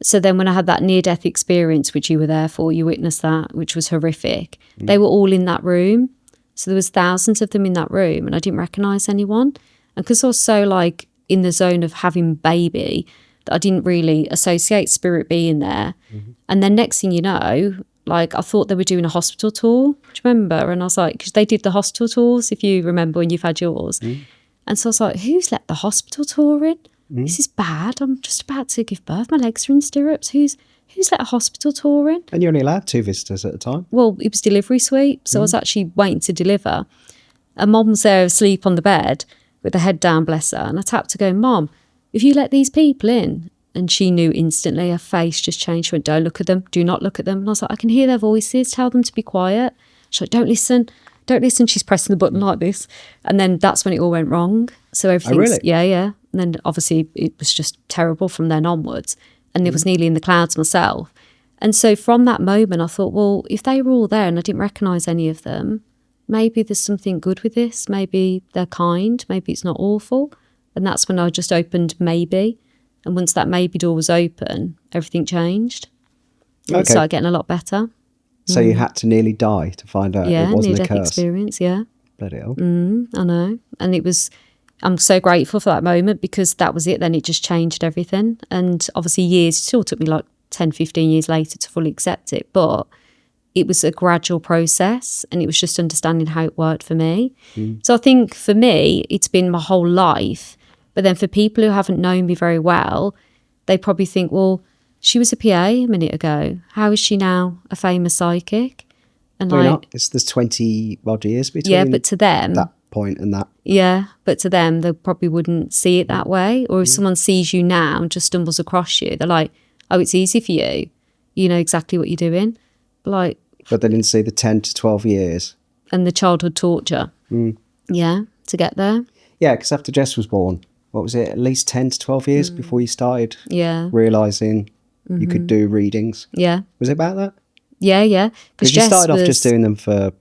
So then when I had that near-death experience, which you were there for, you witnessed that, which was horrific. They were all in that room. So there was thousands of them in that room, and I didn't recognise anyone. And because I was so like in the zone of having baby, that I didn't really associate spirit being there. And then next thing you know, like I thought they were doing a hospital tour. Do you remember? And I was like, because they did the hospital tours, if you remember when you've had yours. And so I was like, who's let the hospital tour in? This is bad. I'm just about to give birth. My legs are in stirrups. Who's let a hospital tour in? And you're only allowed 2 visitors at a time? Well, it was delivery suite. So I was actually waiting to deliver. And Mum was there asleep on the bed with her head down, bless her. And I tapped her going, Mum, if you let these people in. And she knew instantly, her face just changed. She went, don't look at them. Do not look at them. And I was like, I can hear their voices. Tell them to be quiet. She's like, don't listen. Don't listen. She's pressing the button like this. And then that's when it all went wrong. So everything. really? Yeah. And then obviously it was just terrible from then onwards. And it was nearly in the clouds myself. And so from that moment, I thought, well, if they were all there and I didn't recognise any of them, maybe there's something good with this. Maybe they're kind. Maybe it's not awful. And that's when I just opened maybe. And once that maybe door was open, everything changed. And it started getting a lot better. So you had to nearly die to find out it wasn't a near-death curse? experience, yeah. Bloody hell. I know. And it was, I'm so grateful for that moment because that was it. Then it just changed everything. And obviously years, it still took me like 10, 15 years later to fully accept it. But it was a gradual process and it was just understanding how it worked for me. So I think for me, it's been my whole life. But then for people who haven't known me very well, they probably think, well, she was a PA a minute ago. How is she now a famous psychic? And Why not? There's 20 odd years between but to them, that point and that. Yeah, but to them, they probably wouldn't see it that way. Or if someone sees you now and just stumbles across you, they're like, oh, it's easy for you. You know exactly what you're doing. But they didn't see the 10 to 12 years. And the childhood torture. Yeah, to get there. Yeah, because after Jess was born, what was it, at least 10 to 12 years before you started realising you could do readings? Yeah. Was it about that? Yeah. Because you started off just doing them for,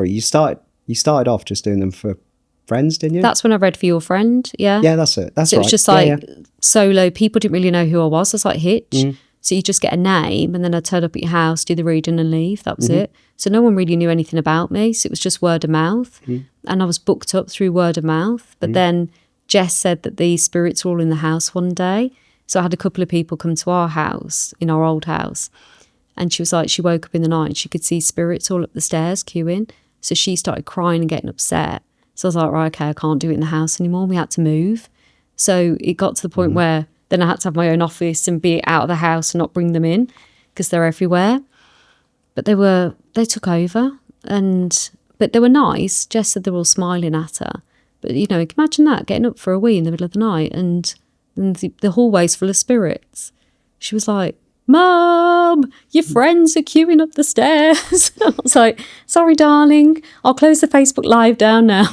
you started off just doing them for friends, didn't you? That's when I read For Your Friend, yeah. Yeah, that's it. That's so right. It was just like solo. People didn't really know who I was. I was like Hitch. So you just get a name and then I'd turn up at your house, do the reading and leave. That was it. So no one really knew anything about me. So it was just word of mouth. And I was booked up through word of mouth. But then Jess said that the spirits were all in the house one day. So I had a couple of people come to our house, in our old house. And she was like, she woke up in the night and she could see spirits all up the stairs queuing. So she started crying and getting upset. So I was like, right, okay, I can't do it in the house anymore. We had to move. So it got to the point where then I had to have my own office and be out of the house and not bring them in because they're everywhere. But they took over. But they were nice. Jess said they were all smiling at her. But, you know, imagine that, getting up for a wee in the middle of the night and the hallway's full of spirits. She was like, Mum, your friends are queuing up the stairs. I was like, sorry, darling, I'll close the Facebook Live down now.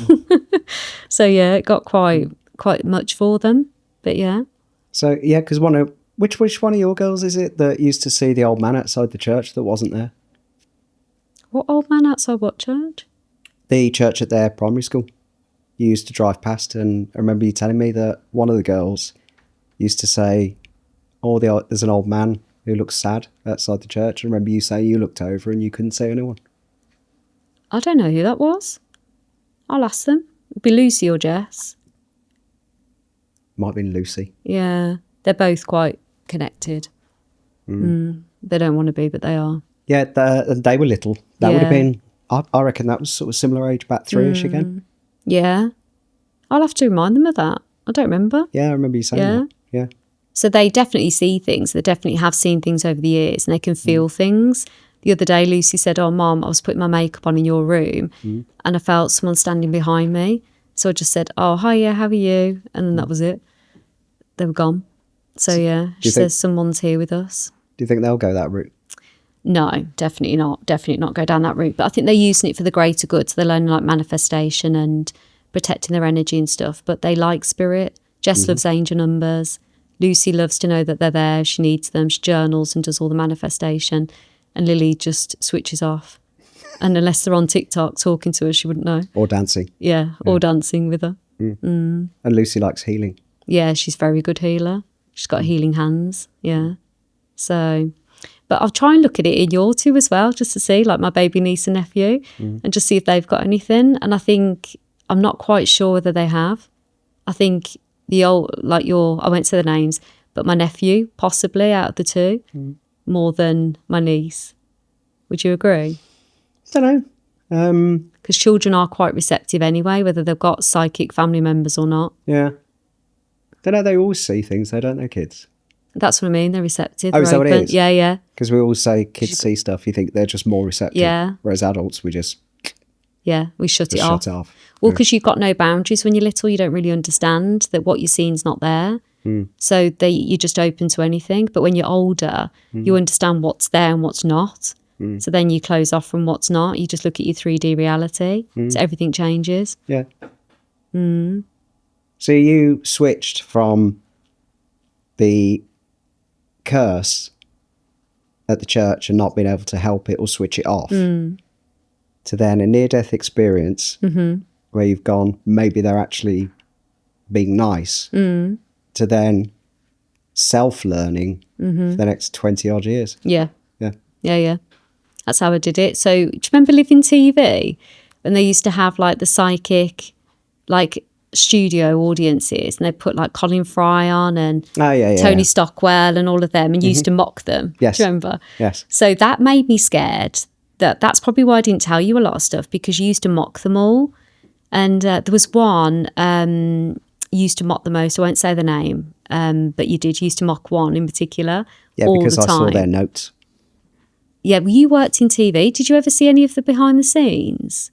So, yeah, it got quite much for them. But, yeah. So, yeah, because which one of your girls is it that used to see the old man outside the church that wasn't there? What old man outside what church? The church at their primary school. You used to drive past, and I remember you telling me that one of the girls used to say, oh, there's an old man who looks sad outside the church. I remember you saying you looked over and you couldn't see anyone. I don't know who that was. I'll ask them. It'd be Lucy or Jess. Might have been Lucy. Yeah, they're both quite connected. They don't want to be, but they are. Yeah, they were little. That would have been, I reckon that was sort of similar age, about 3-ish again. Yeah. I'll have to remind them of that. I don't remember. Yeah, I remember you saying that. Yeah. So they definitely see things. They definitely have seen things over the years and they can feel things. The other day, Lucy said, oh, Mum, I was putting my makeup on in your room and I felt someone standing behind me. So I just said, oh, hiya, how are you? And then that was it. They were gone. So, yeah, she says someone's here with us. Do you think they'll go that route? No, definitely not. Definitely not go down that route. But I think they're using it for the greater good. So they're learning like manifestation and protecting their energy and stuff. But they like spirit. Jess loves angel numbers. Lucy loves to know that they're there. She needs them. She journals and does all the manifestation. And Lily just switches off. And unless they're on TikTok talking to her, she wouldn't know. Or dancing. Yeah, or dancing with her. And Lucy likes healing. Yeah, she's a very good healer. She's got healing hands. Yeah. So, but I'll try and look at it in your two as well, just to see, like my baby niece and nephew, and just see if they've got anything. And I think I'm not quite sure whether they have. I think the old, like I won't say the names, but my nephew, possibly out of the two, more than my niece. Would you agree? I don't know. Because children are quite receptive anyway, whether they've got psychic family members or not. Yeah. Don't know, they always see things, though, don't they, kids? That's what I mean. They're receptive. Oh, is that what it is? Yeah, yeah. Because we always say kids see stuff, you think they're just more receptive. Yeah. Whereas adults, we just We shut it shut off. it off. Well, because you've got no boundaries when you're little, you don't really understand that what you're seeing's not there. So you're just open to anything. But when you're older, you understand what's there and what's not. So then you close off from what's not. You just look at your 3D reality. So everything changes. Yeah. So you switched from the curse at the church and not being able to help it or switch it off to then a near-death experience where you've gone, maybe they're actually being nice, to then self-learning for the next 20-odd years. Yeah. Yeah. Yeah, yeah. That's how I did it. So do you remember Living TV? When they used to have like the psychic, like studio audiences, and they put like Colin Fry on and Tony Stockwell and all of them, and used to mock them. Yes. Do you remember? Yes. So that made me scared. That's probably why I didn't tell you a lot of stuff, because you used to mock them all. And there was one you used to mock the most. I won't say the name, but you did. You used to mock one in particular. Yeah, all because the I time. saw their notes. Yeah, well, you worked in TV. Did you ever see any of the behind the scenes?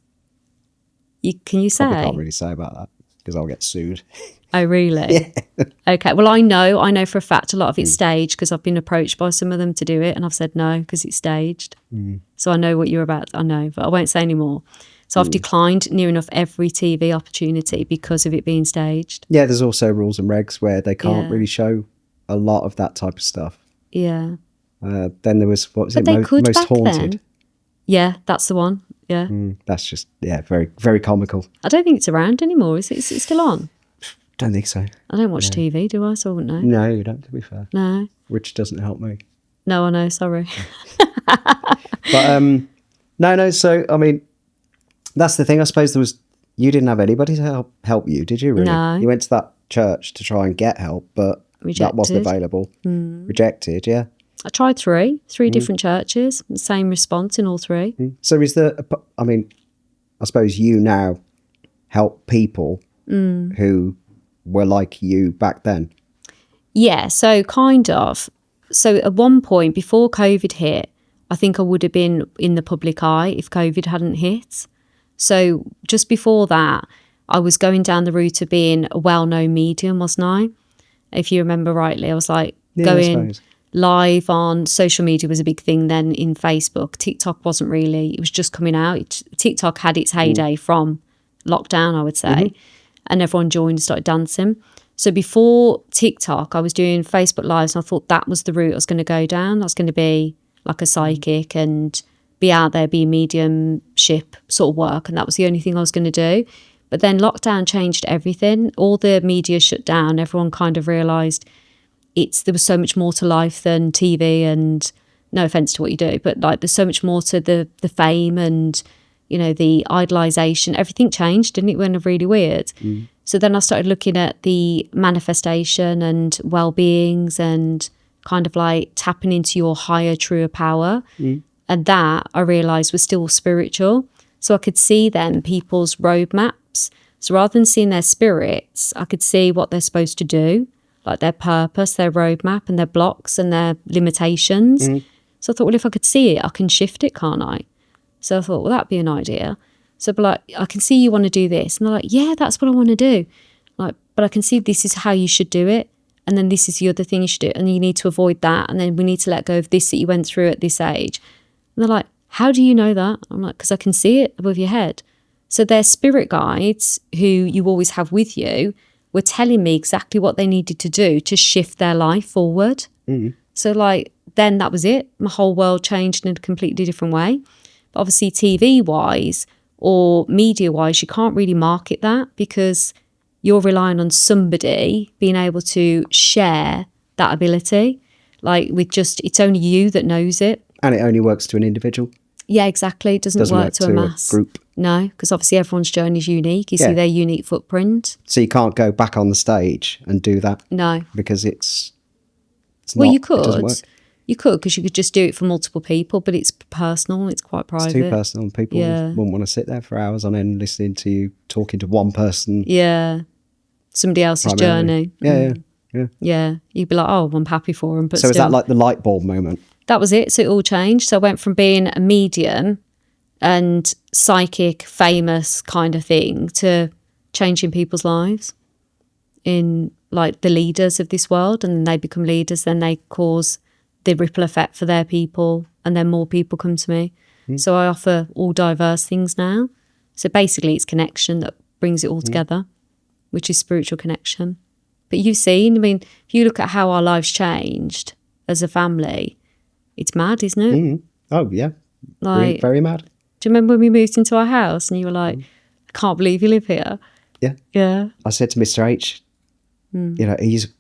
Can you say? Probably can't really say about that because I'll get sued. Oh, really? Yeah. Okay. Well, I know for a fact a lot of it's staged, because I've been approached by some of them to do it, and I've said no because it's staged. So I know what you're about. I know, but I won't say any more. So I've declined near enough every TV opportunity because of it being staged. Yeah, there's also rules and regs where they can't really show a lot of that type of stuff. Yeah. Then there was, what was But it, they could Most back Haunted? then. Yeah, that's the one. Yeah. That's just, very, very comical. I don't think it's around anymore. Is it still on? Don't think so. I don't watch TV, do I? So I wouldn't know. No, you don't, to be fair. No. Which doesn't help me. No, I know. Sorry. But no. So I mean, that's the thing. I suppose you didn't have anybody to help you, did you? Really? No. You went to that church to try and get help, but that wasn't available. Rejected. Yeah. I tried three different churches. Same response in all three. So is there? I mean, I suppose you now help people who were like you back then. Yeah. So kind of. So at one point before COVID hit, I think I would have been in the public eye if COVID hadn't hit. So just before that, I was going down the route of being a well-known medium, wasn't I? If you remember rightly, I was like going live on social media was a big thing then in Facebook. TikTok wasn't really, it was just coming out. TikTok had its heyday from lockdown, I would say, and everyone joined and started dancing. So before TikTok, I was doing Facebook Lives, and I thought that was the route I was going to go down. I was going to be like a psychic and be out there, be mediumship sort of work, and that was the only thing I was going to do. But then lockdown changed everything. All the media shut down. Everyone kind of realised there was so much more to life than TV, and no offence to what you do, but like there's so much more to the fame and, you know, the idolisation. Everything changed, didn't it? It went really weird. So then I started looking at the manifestation and well-beings and kind of like tapping into your higher, truer power. And that I realised was still spiritual. So I could see then people's roadmaps. So rather than seeing their spirits, I could see what they're supposed to do, like their purpose, their roadmap and their blocks and their limitations. So I thought, well, if I could see it, I can shift it, can't I? So I thought, well, that'd be an idea. So but like, I can see you want to do this. And they're like, yeah, that's what I want to do. Like, but I can see this is how you should do it. And then this is the other thing you should do. And you need to avoid that. And then we need to let go of this that you went through at this age. And they're like, how do you know that? I'm like, because I can see it above your head. So their spirit guides, who you always have with you, were telling me exactly what they needed to do to shift their life forward. So like, then that was it. My whole world changed in a completely different way. But obviously TV-wise or media-wise, you can't really market that because you're relying on somebody being able to share that ability. Like with just, it's only you that knows it. And it only works to an individual. Yeah, exactly. It doesn't work to a mass. Group. No, because obviously everyone's journey is unique. You see their unique footprint. So you can't go back on the stage and do that. No. Because it's well, not, you could. It doesn't work. You could, because you could just do it for multiple people, but it's personal. It's quite private. It's too personal. And people wouldn't want to sit there for hours on end listening to you talking to one person. Yeah. Somebody else's journey. Yeah. You'd be like, oh, I'm happy for them. But so still, is that like the light bulb moment? That was it. So it all changed. So I went from being a medium and psychic, famous kind of thing to changing people's lives in like the leaders of this world. And then they become leaders. Then they cause the ripple effect for their people. And then more people come to me. So I offer all diverse things now. So basically it's connection that brings it all together, which is spiritual connection. But you've seen, I mean, if you look at how our lives changed as a family, it's mad, isn't it? Oh, yeah. Like, very mad. do you remember when we moved into our house and you were like, I can't believe you live here? Yeah. Yeah. I said to Mr. H, you know,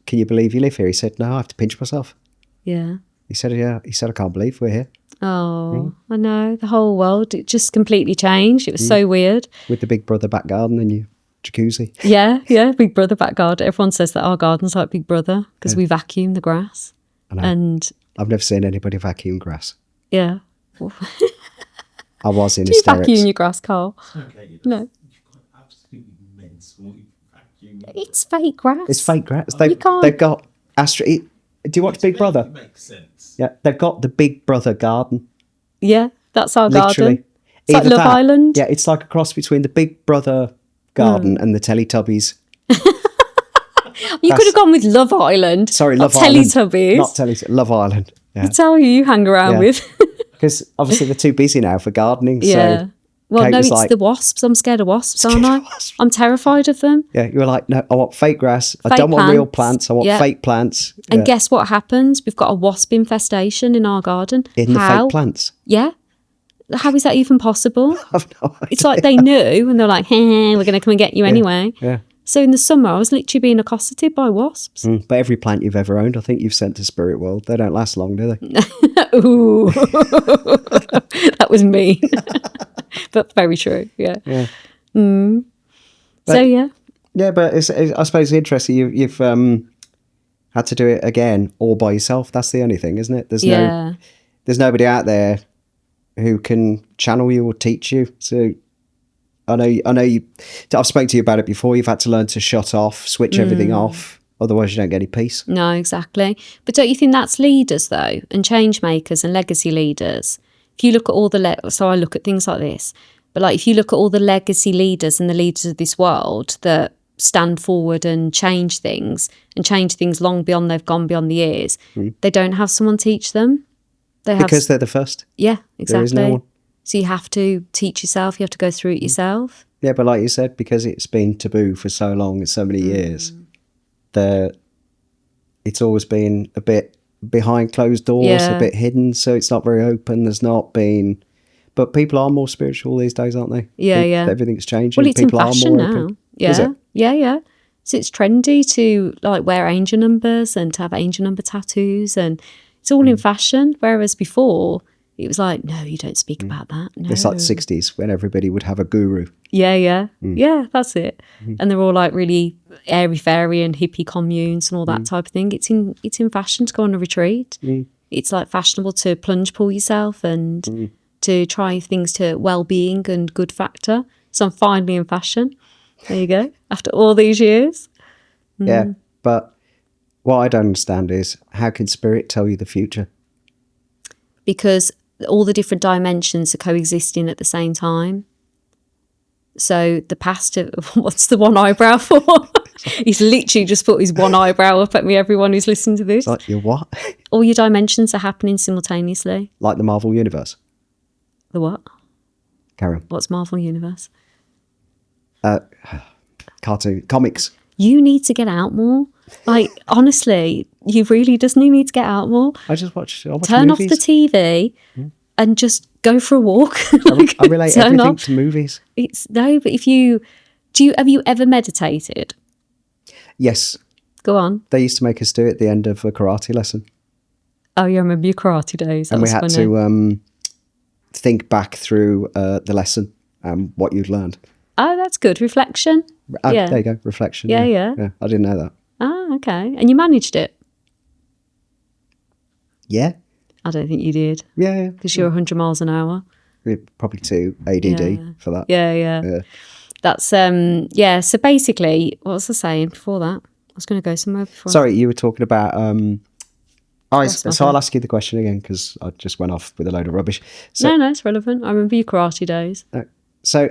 can you believe you live here? He said, no, I have to pinch myself. Yeah. He said, yeah. He said, I can't believe we're here. Oh, I know. The whole world, it just completely changed. It was so weird. With the Big Brother back garden and your jacuzzi. Yeah. Big Brother back garden. Everyone says that our garden's like Big Brother because we vacuum the grass. I know. And I've never seen anybody vacuum grass. yeah. I was in Do you hysterics. vacuum your grass, Carl? Okay, No. you've got absolutely mental vacuum. It's fake grass. It's fake grass. You can't- They've got do you watch Big Brother? It makes sense. Yeah, they've got the Big Brother garden. Yeah, that's our Literally. garden. It's like Either Love that- Island. Yeah, it's like a cross between the Big Brother garden and the Teletubbies. You could have gone with Love Island. Sorry, not Love Island. Teletubbies. Not Teletubbies. Love Island. Yeah. That's how you hang around Yeah. with. Because obviously they're too busy now for gardening. Yeah. So Well, Kate no, was it's like- the wasps. I'm scared of wasps, aren't Scared I? of wasps. I'm terrified of them. yeah, you were like, no, I want fake grass. I Fake don't want real plants. plants. I want Yeah. fake plants. And Yeah. guess what happens? We've got a wasp infestation in our garden. In the How? fake plants. Yeah. How is that even possible? I've no idea. It's like they knew and they're like, hey, we're going to come and get you anyway. Yeah. So in the summer, I was literally being accosted by wasps. But every plant you've ever owned, I think you've sent to Spirit World. They don't last long, do they? Ooh, that was mean, but very true. Yeah. Yeah. So But- yeah, Yeah, but I suppose it's interesting. You've had to do it again all by yourself. That's the only thing, isn't it? yeah, There's nobody out there who can channel you or teach you. So I know you. I've spoken to you about it before. You've had to learn to shut off, switch everything off. Otherwise, you don't get any peace. no, exactly. But don't you think that's leaders though, and change makers and legacy leaders? If you look at all the so I look at things like this, but like if you look at all the legacy leaders and the leaders of this world that stand forward and change things long beyond they've gone beyond the years, they don't have someone teach them. They have Because they're the first. yeah, exactly. There is no one. So you have to teach yourself. You have to go through it yourself. Yeah, but like you said, because it's been taboo for so long and so many years, it's always been a bit behind closed doors, Yeah. a bit hidden, so it's not very open. There's not been, but people are more spiritual these days, aren't they? Yeah, yeah. Everything's changing. Well, it's in people fashion are more now. open. Yeah, Is it? yeah. So it's trendy to like wear angel numbers and to have angel number tattoos, and it's all in fashion. Whereas before, it was like, no, you don't speak about that. No. It's like the 60s when everybody would have a guru. Yeah, that's it. And they're all like really airy fairy and hippie communes and all that type of thing. It's in fashion to go on a retreat. It's like fashionable to plunge pool yourself and to try things to well-being and good factor. So I'm finally in fashion. There you go. After all these years. Yeah, but what I don't understand is how can spirit tell you the future? Because all the different dimensions are coexisting at the same time. So the past, what's the one eyebrow for? He's literally just put his one eyebrow up at me, everyone who's listening to this. It's like, you're what? All your dimensions are happening simultaneously. Like the Marvel Universe? The what? Carry on. What's Marvel Universe? Cartoon. Comics. You need to get out more. Like, honestly, you really just need to get out more. I watch Turn movies. off the TV and just go for a walk. I relate turn everything off. to movies. But if you have you ever meditated? Yes. Go on. They used to make us do it at the end of a karate lesson. Oh, yeah, I remember your karate days. That And we was had funny. to think back through the lesson and what you'd learned. Oh, that's good. Reflection. Yeah. There you go. Reflection. Yeah. I didn't know that. Ah, okay. And you managed it? Yeah. I don't think you did. Yeah. Because you're 100 miles an hour. Probably too ADD Yeah. for that. Yeah. That's, so basically, what was I saying before that? I was going to go somewhere before. Sorry, you were talking about... Lost my so thought. I'll ask you the question again because I just went off with a load of rubbish. So, No, it's relevant. I remember your karate days. So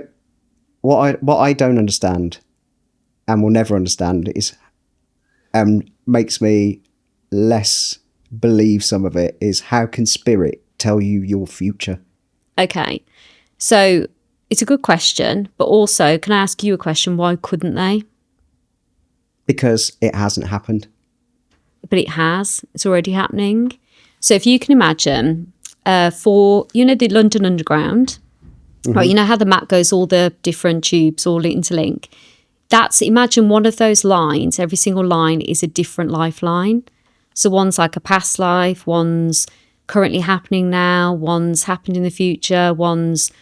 what I don't understand and will never understand is makes me less believe some of it is how can spirit tell you your future? Okay. So it's a good question, but also, can I ask you a question? Why couldn't they? Because it hasn't happened. But it has. It's already happening. So if you can imagine, for, the London Underground, right, you know how the map goes, all the different tubes all interlink? Imagine one of those lines, every single line is a different lifeline. So one's like a past life, one's currently happening now, one's happened in the future, one's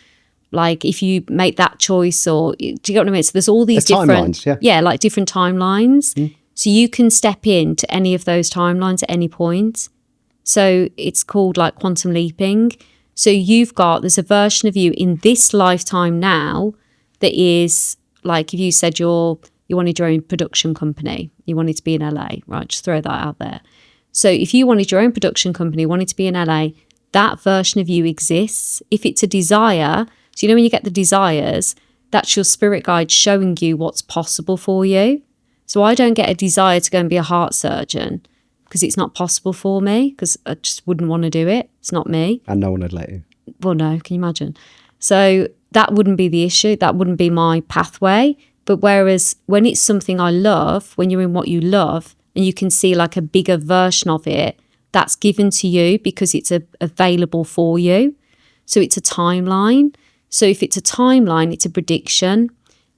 like if you make that choice, or do you get what I mean? So there's all these different timelines, yeah. like different timelines. So you can step into any of those timelines at any point. So it's called like quantum leaping. So there's a version of you in this lifetime now that is like, if you said you wanted your own production company, you wanted to be in LA, right? Just throw that out there. So if you wanted your own production company, wanted to be in LA, that version of you exists. If it's a desire, so when you get the desires, that's your spirit guide showing you what's possible for you. So I don't get a desire to go and be a heart surgeon because it's not possible for me, because I just wouldn't want to do it. It's not me. And no one would let you. Well, no, can you imagine? So that wouldn't be the issue. That wouldn't be my pathway. But whereas when it's something I love, when you're in what you love and you can see like a bigger version of it, that's given to you because it's available for you. So it's a timeline. So if it's a timeline, it's a prediction.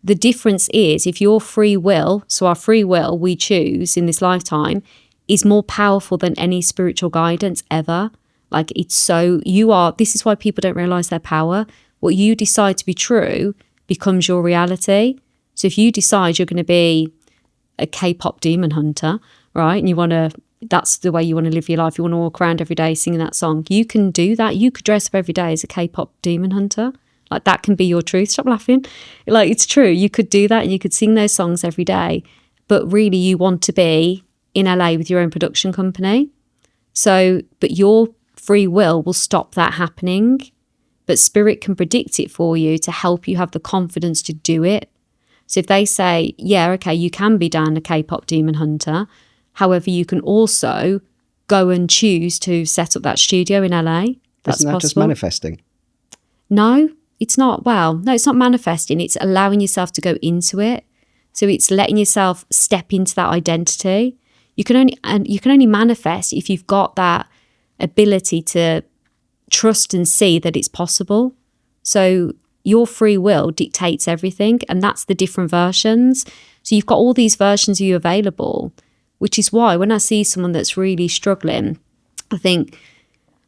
The difference is if your free will, so our free will we choose in this lifetime, is more powerful than any spiritual guidance ever. Like this is why people don't realize their power. What you decide to be true becomes your reality. So if you decide you're going to be a K-pop demon hunter, right? And that's the way you want to live your life. You want to walk around every day singing that song. You can do that. You could dress up every day as a K-pop demon hunter. Like that can be your truth. Stop laughing. Like it's true. You could do that and you could sing those songs every day. But really you want to be in LA with your own production company. So, but your free will stop that happening. But spirit can predict it for you to help you have the confidence to do it. So if they say, yeah, okay, you can be down a K-pop demon hunter. However, you can also go and choose to set up that studio in LA. That's Isn't that possible. just manifesting? No, it's not. Well, no, it's not manifesting. It's allowing yourself to go into it. So it's letting yourself step into that identity. You can only manifest if you've got that ability to trust and see that it's possible. So your free will dictates everything, and that's the different versions. So you've got all these versions of you available, which is why when I see someone that's really struggling, I think,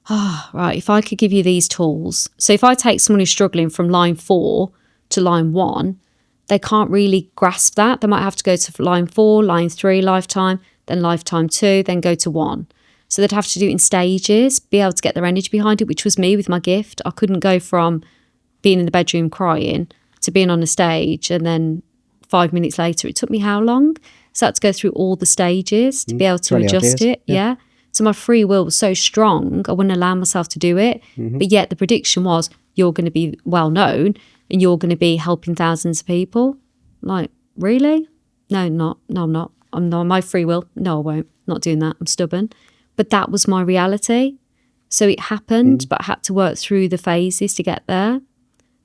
right, if I could give you these tools. So if I take someone who's struggling from line 4 to line 1, they can't really grasp that. They might have to go to line 4, line 3, lifetime, then lifetime 2, then go to 1. So they'd have to do it in stages, be able to get their energy behind it, which was me with my gift. I couldn't go from being in the bedroom crying to being on a stage and then 5 minutes later. It took me how long? So I had to go through all the stages to be able to 20 odd adjust years. it. Yeah. So my free will was so strong, I wouldn't allow myself to do it. But yet the prediction was you're going to be well known and you're going to be helping thousands of people. Like, really? No, I'm not. I'm not my free will. No, I won't. Not doing that. I'm stubborn. But that was my reality. So it happened, but I had to work through the phases to get there.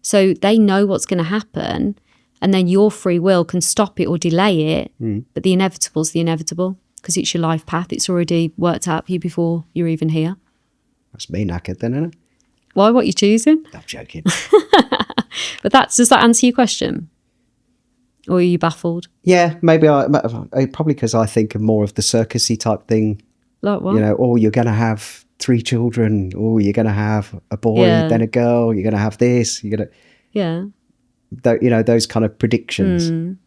So they know what's going to happen, and then your free will can stop it or delay it. But the inevitable is the inevitable because it's your life path. It's already worked out for you before you're even here. That's me knackered then, isn't it? Why? What are you choosing? I'm joking. But does that answer your question? Or are you baffled? Yeah, maybe probably because I think of more of the circusy type thing. Like what? You know, oh, you're going to have 3 children. Oh, you're going to have a boy, Yeah. then a girl. You're going to have this. You're going to, Yeah. you know, those kind of predictions.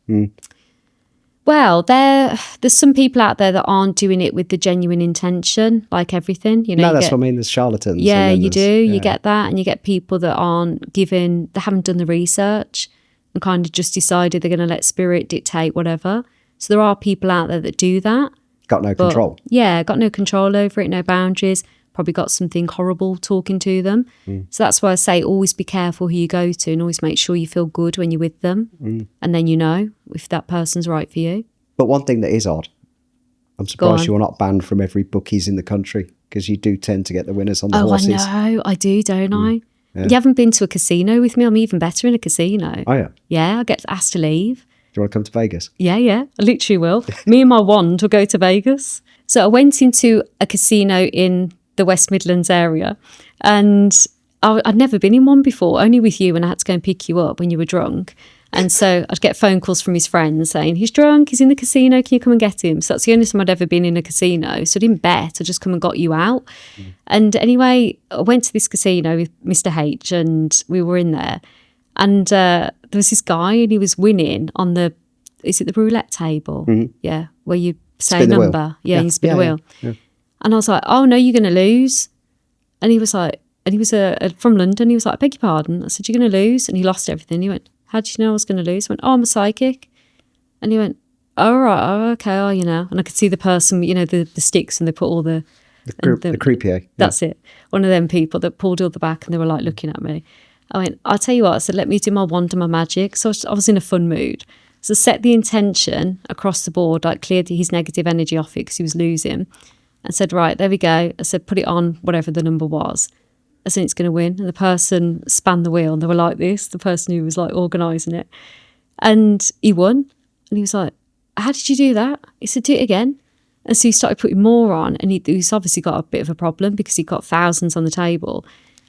Well, there's some people out there that aren't doing it with the genuine intention, like everything. You know, No, you that's get, what I mean. There's charlatans. yeah, and then you do. there's- You yeah. get that, and you get people that they haven't done the research and kind of just decided they're going to let spirit dictate whatever. So there are people out there that do that. Got no But, control. Yeah, got no control over it, no boundaries. Probably got something horrible talking to them. So that's why I say always be careful who you go to and always make sure you feel good when you're with them. And then you know if that person's right for you. But one thing that is odd, I'm on. surprised you're not banned from every bookies in the country because you do tend to get the winners on the horses. I know. I do, don't I? You haven't been to a casino with me. I'm even better in a casino. Oh, yeah. Do Yeah, I get asked to leave. you want to come to Vegas? Yeah, I literally will. Me and my wand will go to Vegas. So I went into a casino in the West Midlands area, and I'd never been in one before, only with you, and I had to go and pick you up when you were drunk. And so I'd get phone calls from his friends saying, he's drunk, he's in the casino, can you come and get him? So that's the only time I'd ever been in a casino. So I didn't bet, I just come and got you out. And anyway, I went to this casino with Mr. H, and we were in there. And there was this guy, and he was winning on is it the roulette table? Yeah, where you say a Spin the wheel. number. Yeah, Yeah, you spin yeah, the wheel. yeah. And I was like, oh no, you're going to lose. And he was like, and he was from London. He was like, I beg your pardon. I said, you're going to lose. And he lost everything. He went, how did you know I was going to lose? I went, oh, I'm a psychic. And he went, oh, right, oh, okay, oh, you know. And I could see the person, you know, the sticks, and they put all the croupier. Yeah. That's it. One of them people that pulled all the back, and they were like looking at me. I went, I'll tell you what, I said, let me do my wand and my magic. So I was in a fun mood. So set the intention across the board, like cleared his negative energy off it because he was losing, and said, right, there we go. I said, put it on whatever the number was. I said, it's going to win. And the person spanned the wheel, and they were like this, the person who was like organising it. And he won. And he was like, how did you do that? He said, do it again. And so he started putting more on, and he's obviously got a bit of a problem because he got thousands on the table,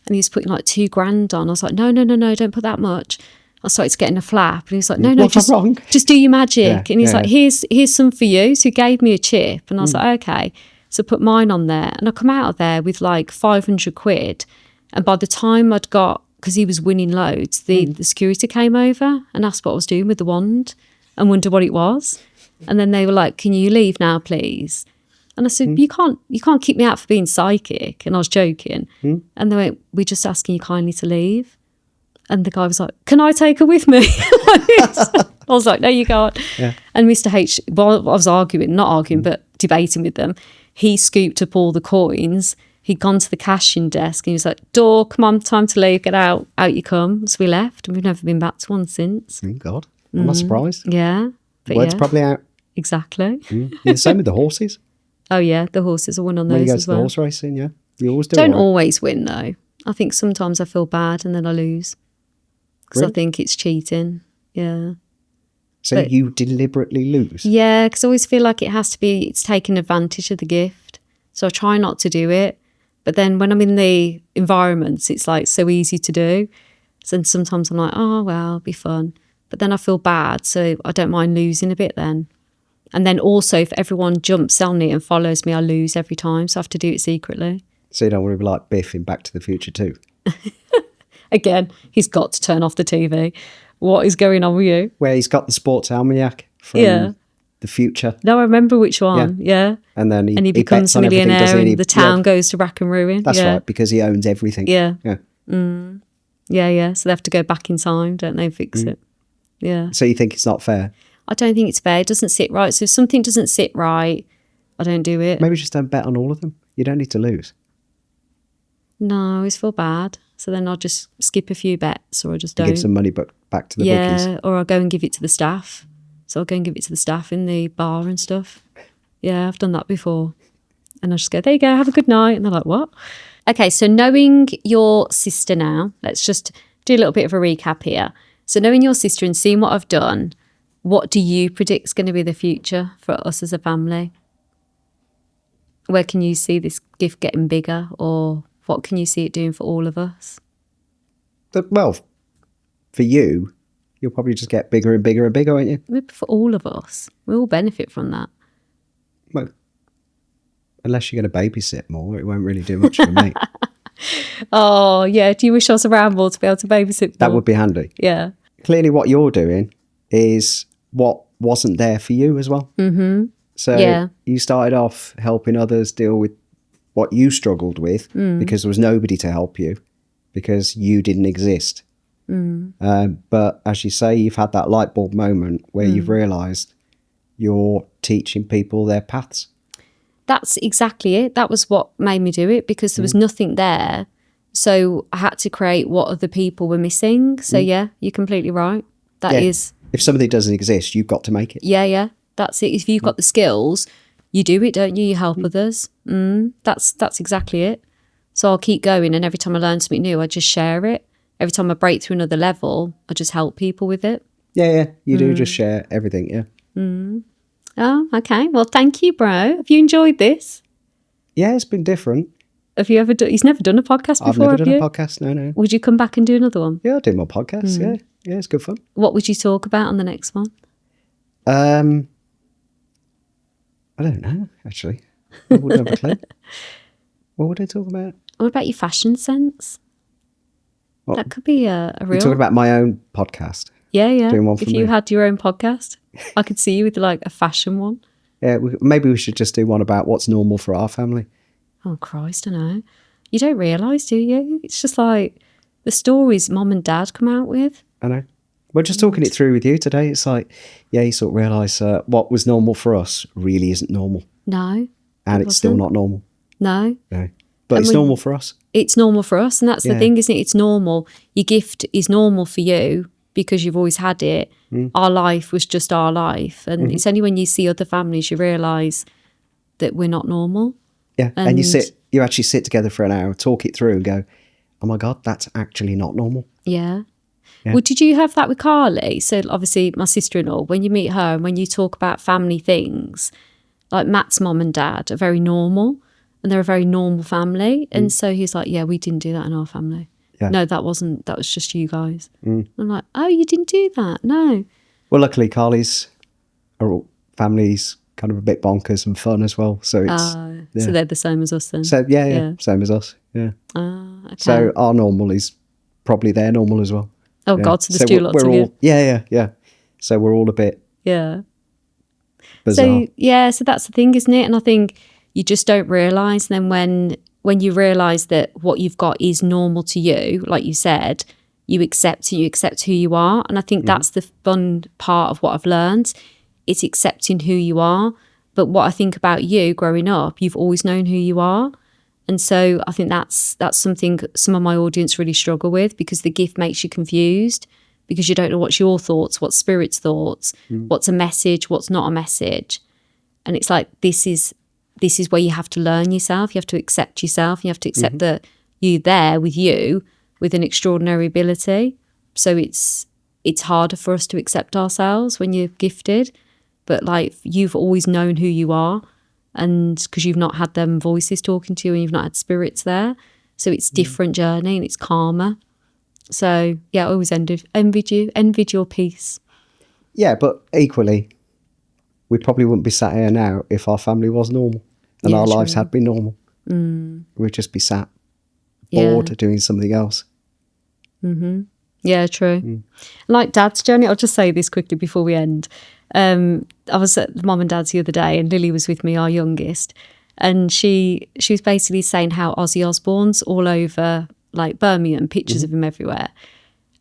and he was putting like $2,000 on. I was like, no, don't put that much. I started to get in a flap, and he was like, no, What's wrong? just do your magic. Yeah, and he's yeah. like, here's some for you. So he gave me a chip, and I was like, okay. So I put mine on there, and I come out of there with like 500 quid. And by the time I'd got, because he was winning loads, the security came over and asked what I was doing with the wand and wondered what it was. And then they were like, can you leave now, please? And I said, you can't keep me out for being psychic. And I was joking. And they went, we're just asking you kindly to leave. And the guy was like, can I take her with me? I was like, no, you can't. Yeah. And Mr. H, well, I was not arguing, but debating with them. He scooped up all the coins. He'd gone to the cashing desk, and he was like, door, come on, time to leave, get out you come. So we left, and we've never been back to one since. Oh, God. I'm not surprised. Yeah. But Word's yeah, probably out. exactly. Yeah, same with the horses. Oh, yeah, the horses are one on When you those go as to the well. horse racing, yeah. You always do Don't all right. always win, though. I think sometimes I feel bad and then I lose because Really? I think it's cheating. Yeah. So but- you deliberately lose? Yeah, because I always feel like it's taking advantage of the gift. So I try not to do it. But then when I'm in the environments, it's like so easy to do. So then sometimes I'm like, oh, well, it'll be fun. But then I feel bad. So I don't mind losing a bit then. And then also if everyone jumps on it and follows me, I lose every time. So I have to do it secretly. So you don't want to be like Biff in Back to the Future too? Again, he's got to turn off the TV. What is going on with you? Where he's got the sports almanac from Yeah. the future. No, I remember which one. Yeah. And then And he becomes bets a on everything, millionaire doesn't he? and the town goes to rack and ruin. That's yeah. right, because he owns everything. Yeah. Yeah. Yeah. So they have to go back in time, don't they, and fix it. Yeah. So you think it's not fair? I don't think it's fair. It doesn't sit right. So if something doesn't sit right, I don't do it. Maybe just don't bet on all of them. You don't need to lose. No, I always feel bad. So then I'll just skip a few bets or I just don't. Give some money back to the bookies. Yeah, or I'll go and give it to the staff. So I'll go and give it to the staff in the bar and stuff. Yeah, I've done that before. And I just go, there you go, have a good night. And they're like, what? Okay, so knowing your sister now, let's just do a little bit of a recap here. So knowing your sister and seeing what I've done, what do you predict is going to be the future for us as a family? Where can you see this gift getting bigger, or what can you see it doing for all of us? Well, for you, you'll probably just get bigger and bigger and bigger, won't you? Maybe for all of us. We all benefit from that. Well, unless you're going to babysit more, it won't really do much for me. Oh, yeah. Do you wish I was around more to be able to babysit more? That would be handy. Yeah. Clearly what you're doing is what wasn't there for you as well. Mm-hmm. So Yeah. you started off helping others deal with what you struggled with because there was nobody to help you because you didn't exist. But as you say, you've had that light bulb moment where you've realised you're teaching people their paths. That's exactly it. That was what made me do it, because there was nothing there. So I had to create what other people were missing. So yeah, you're completely right. That is. If something doesn't exist, you've got to make it. Yeah. That's it. If you've got the skills, you do it, don't you? You help others. That's exactly it. So I'll keep going, and every time I learn something new, I just share it. Every time I break through another level, I just help people with it. Yeah. You do just share everything, yeah. Oh, okay. Well, thank you, bro. Have you enjoyed this? Yeah, it's been different. Have you ever done? He's never done a podcast before. I've never have done you? a podcast, no. Would you come back and do another one? Yeah, I'll do more podcasts, yeah, it's good fun. What would you talk about on the next one? I don't know, actually. I wouldn't have a clue. What would I talk about? What about your fashion sense? What? That could be a You're real. talking about my own podcast. Yeah. doing one for If you me. had your own podcast, I could see you with like a fashion one. Yeah, maybe we should just do one about what's normal for our family. Oh Christ, I know. You don't realise, do you? It's just like the stories mom and dad come out with. I know. We're just talking it through with you today. It's like, yeah, you sort of realise what was normal for us really isn't normal. No. And it's still not normal. No. No. But And it's normal for us. It's normal for us. And that's the Yeah. thing, isn't it? It's normal. Your gift is normal for you because you've always had it. Our life was just our life. And it's only when you see other families you realise that we're not normal. Yeah. And you actually sit together for an hour, talk it through and go, oh my God, that's actually not normal. Yeah. Yeah. Well, did you have that with Carly? So obviously my sister-in-law, when you meet her and when you talk about family things, like Matt's mom and dad are very normal and they're a very normal family. And so he's like, yeah, we didn't do that in our family. Yeah. No, that was just you guys. I'm like, oh, you didn't do that? No. Well, luckily, Carly's family's kind of a bit bonkers and fun as well. So it's So they're the same as us then. so yeah, same as us. Yeah. Okay. So our normal is probably their normal as well. Oh Yeah. God, so there's two lots we're of all you. yeah. So we're all a bit Yeah. bizarre. So that's the thing, isn't it? And I think you just don't realise. And then when you realise that what you've got is normal to you, like you said, you accept who you are. And I think that's the fun part of what I've learned. It's accepting who you are. But what I think about you growing up, you've always known who you are. And so I think that's something some of my audience really struggle with, because the gift makes you confused, because you don't know what's your thoughts, what's spirit's thoughts, what's a message, what's not a message. And it's like, this is where you have to learn yourself. You have to accept yourself. You have to accept that you're there with you with an extraordinary ability. So it's harder for us to accept ourselves when you're gifted. But like, you've always known who you are, and because you've not had them voices talking to you and you've not had spirits there. So it's different journey and it's calmer. So yeah, I always envied your peace. Yeah, but equally, we probably wouldn't be sat here now if our family was normal and our lives had been normal. We'd just be sat bored doing something else. Yeah, true. Like Dad's journey, I'll just say this quickly before we end. I was at Mum and Dad's the other day, and Lily was with me, our youngest, and she was basically saying how Ozzy Osbourne's all over like Birmingham, pictures of him everywhere.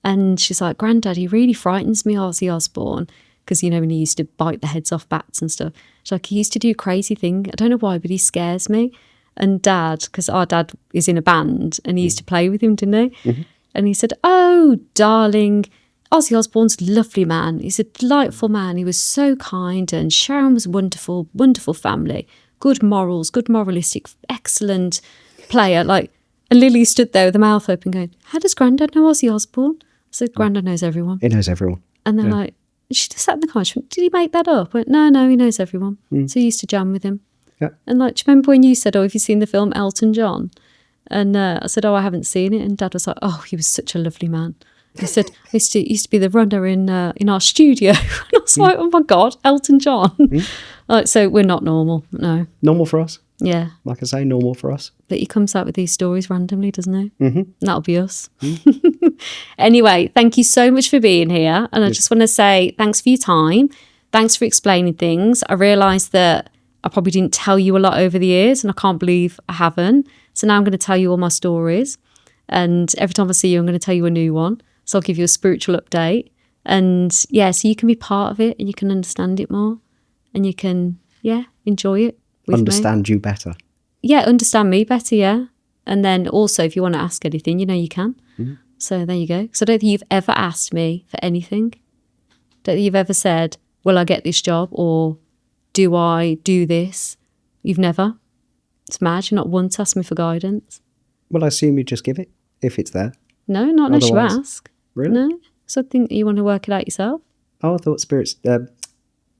And she's like, Granddad, he really frightens me, Ozzy Osbourne, because you know when he used to bite the heads off bats and stuff. She's like, he used to do a crazy thing. I don't know why, but he scares me. And Dad, because our dad is in a band, and he used to play with him, didn't he? And he said, oh, darling, Ozzy Osbourne's a lovely man. He's a delightful man. He was so kind, and Sharon was wonderful, wonderful family. good morals, good moralistic, excellent player. Like, and Lily stood there with her mouth open going, how does Grandad know Ozzy Osbourne? I said, Grandad knows everyone. He knows everyone. And they're like, she just sat in the car. She went, did he make that up? I went, no, he knows everyone. So he used to jam with him. Yeah. And like, do you remember when you said, oh, have you seen the film Elton John? And I said, oh, I haven't seen it. And Dad was like, oh, he was such a lovely man. He said, I used to be the runner in our studio. And I was like, oh my God, Elton John. Like, so we're not normal, no. Normal for us. Yeah. Like I say, normal for us. But he comes out with these stories randomly, doesn't he? Mm-hmm. That'll be us. Anyway, thank you so much for being here. And I just want to say thanks for your time. Thanks for explaining things. I realised that I probably didn't tell you a lot over the years, and I can't believe I haven't. So now I'm going to tell you all my stories. And every time I see you, I'm going to tell you a new one. So I'll give you a spiritual update. And yeah, so you can be part of it and you can understand it more. And you can, enjoy it with Understand you better. Yeah, understand me better, yeah. And then also, if you want to ask anything, you can. So there you go. So I don't think you've ever asked me for anything. Don't think you've ever said, will I get this job? Or do I do this? You've never. It's mad. You're not one to ask me for guidance. Well, I assume you just give it if it's there. No, not unless Otherwise- you ask. Really? No. So I think you want to work it out yourself. Oh, I thought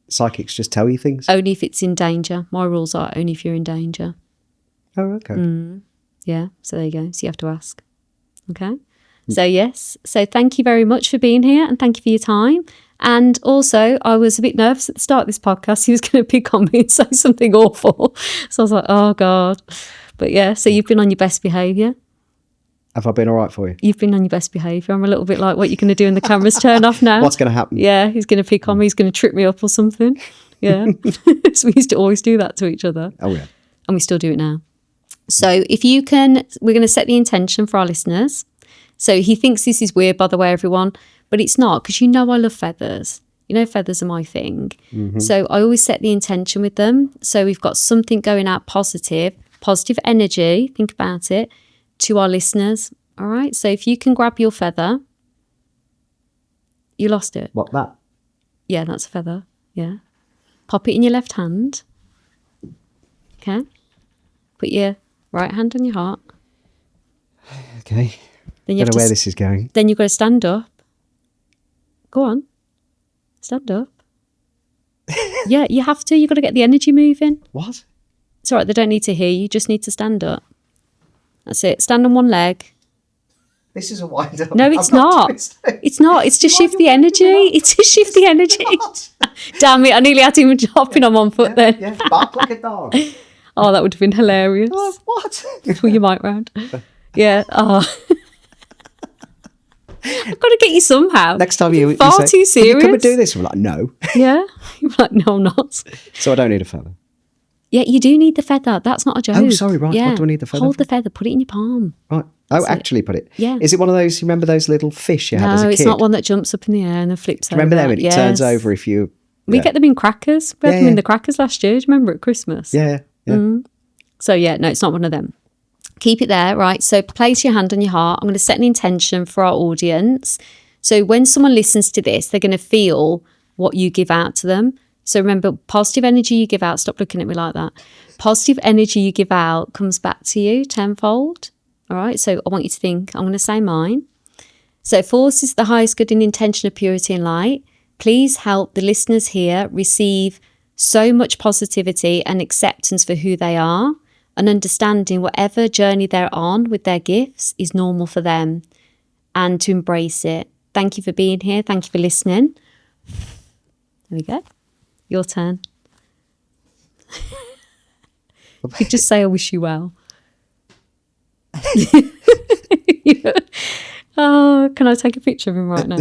psychics just tell you things. Only if it's in danger. My rules are only if you're in danger. Oh, okay. Yeah, so there you go. So you have to ask. Okay. So yes. So thank you very much for being here and thank you for your time. And also, I was a bit nervous at the start of this podcast. He was going to pick on me and say something awful. So I was like, oh God. But yeah, so you've been on your best behaviour. Have I been all right for you? You've been on your best behaviour. I'm a little bit like, what you're going to do when the cameras turn off now? What's going to happen? Yeah, he's going to pick on me. He's going to trip me up or something. Yeah. So we used to always do that to each other. Oh, yeah. And we still do it now. So if you can, we're going to set the intention for our listeners. So he thinks this is weird, by the way, everyone, but it's not, because I love feathers. Feathers are my thing. So I always set the intention with them. So we've got something going out positive energy, think about it, to our listeners. All right. So if you can grab your feather, you lost it. What, that? Yeah, that's a feather. Yeah. Pop it in your left hand. Okay. Put your right hand on your heart. Okay. Then I don't know where this is going. Then you've got to stand up. Go on. Stand up. Yeah, you have to. You've got to get the energy moving. What? It's all right. They don't need to hear you. You just need to stand up. That's it. Stand on one leg. This is a wind up. No, it's not. It's not. It's to shift the energy. It's to shift the energy. Damn it. I nearly had him hopping on one foot then. Yeah, bark like a dog. Oh, that would have been hilarious. Oh, what? Pull your mic round. Yeah. Oh. I've got to get you somehow. Next time you far say, too serious. Can you come and do this? I'm like, no. Yeah. You're like, no, I'm not. So I don't need a feather. Yeah, you do need the feather. That's not a joke. Oh, sorry, right. Yeah. What do I need the feather Hold for? the feather. Put it in your palm. Right. Oh, actually put it. Yeah. Is it one of those, you remember those little fish you had as a No, kid? it's not one that jumps up in the air and then flips Remember over. them? And it turns over if you... We get them in crackers. We had them in the crackers last year. Do you remember at Christmas? Yeah. So yeah, no, it's not one of them. Keep it there, right? So place your hand on your heart. I'm going to set an intention for our audience. So when someone listens to this, they're going to feel what you give out to them. So remember, positive energy you give out, stop looking at me like that. Positive energy you give out comes back to you tenfold. All right. So I want you to think, I'm going to say mine. So force is the highest good in intention of purity and light. Please help the listeners here receive so much positivity and acceptance for who they are, and understanding whatever journey they're on with their gifts is normal for them, and to embrace it. Thank you for being here. Thank you for listening. There we go. Your turn. You could just say, I wish you well. Oh, can I take a picture of him right now?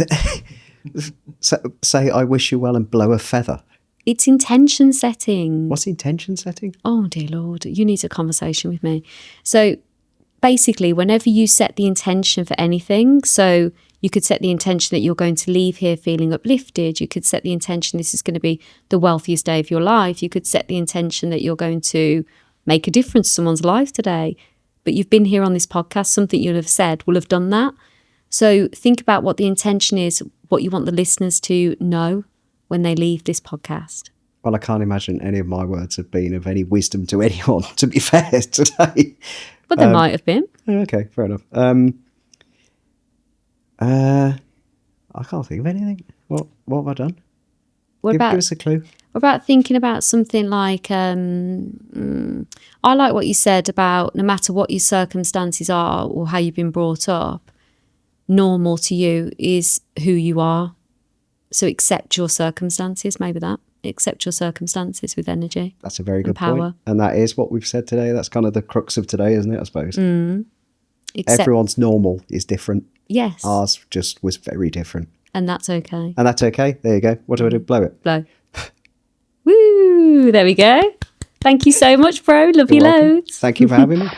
So, say, I wish you well and blow a feather. It's intention setting. What's intention setting? Oh, dear Lord, you need a conversation with me. So basically, whenever you set the intention for anything, so you could set the intention that you're going to leave here feeling uplifted. You could set the intention this is going to be the wealthiest day of your life. You could set the intention that you're going to make a difference to someone's life today. But you've been here on this podcast, something you'll have said will have done that. So think about what the intention is, what you want the listeners to know when they leave this podcast. Well, I can't imagine any of my words have been of any wisdom to anyone, to be fair, today. But there might have been. Okay, fair enough. I can't think of anything. What have I done? What Give about us a clue. what about thinking about something like I like what you said about no matter what your circumstances are or how you've been brought up, normal to you is who you are. So accept your circumstances, maybe that. Accept your circumstances with energy. That's a very and good power. point. And that is what we've said today. That's kind of the crux of today, isn't it, I suppose? Everyone's normal is different. Yes. Ours just was very different. And that's okay. And that's okay. There you go. What do I do? Blow it. Blow. Woo! There we go. Thank you so much, bro. Love you You're welcome. loads. Thank you for having me.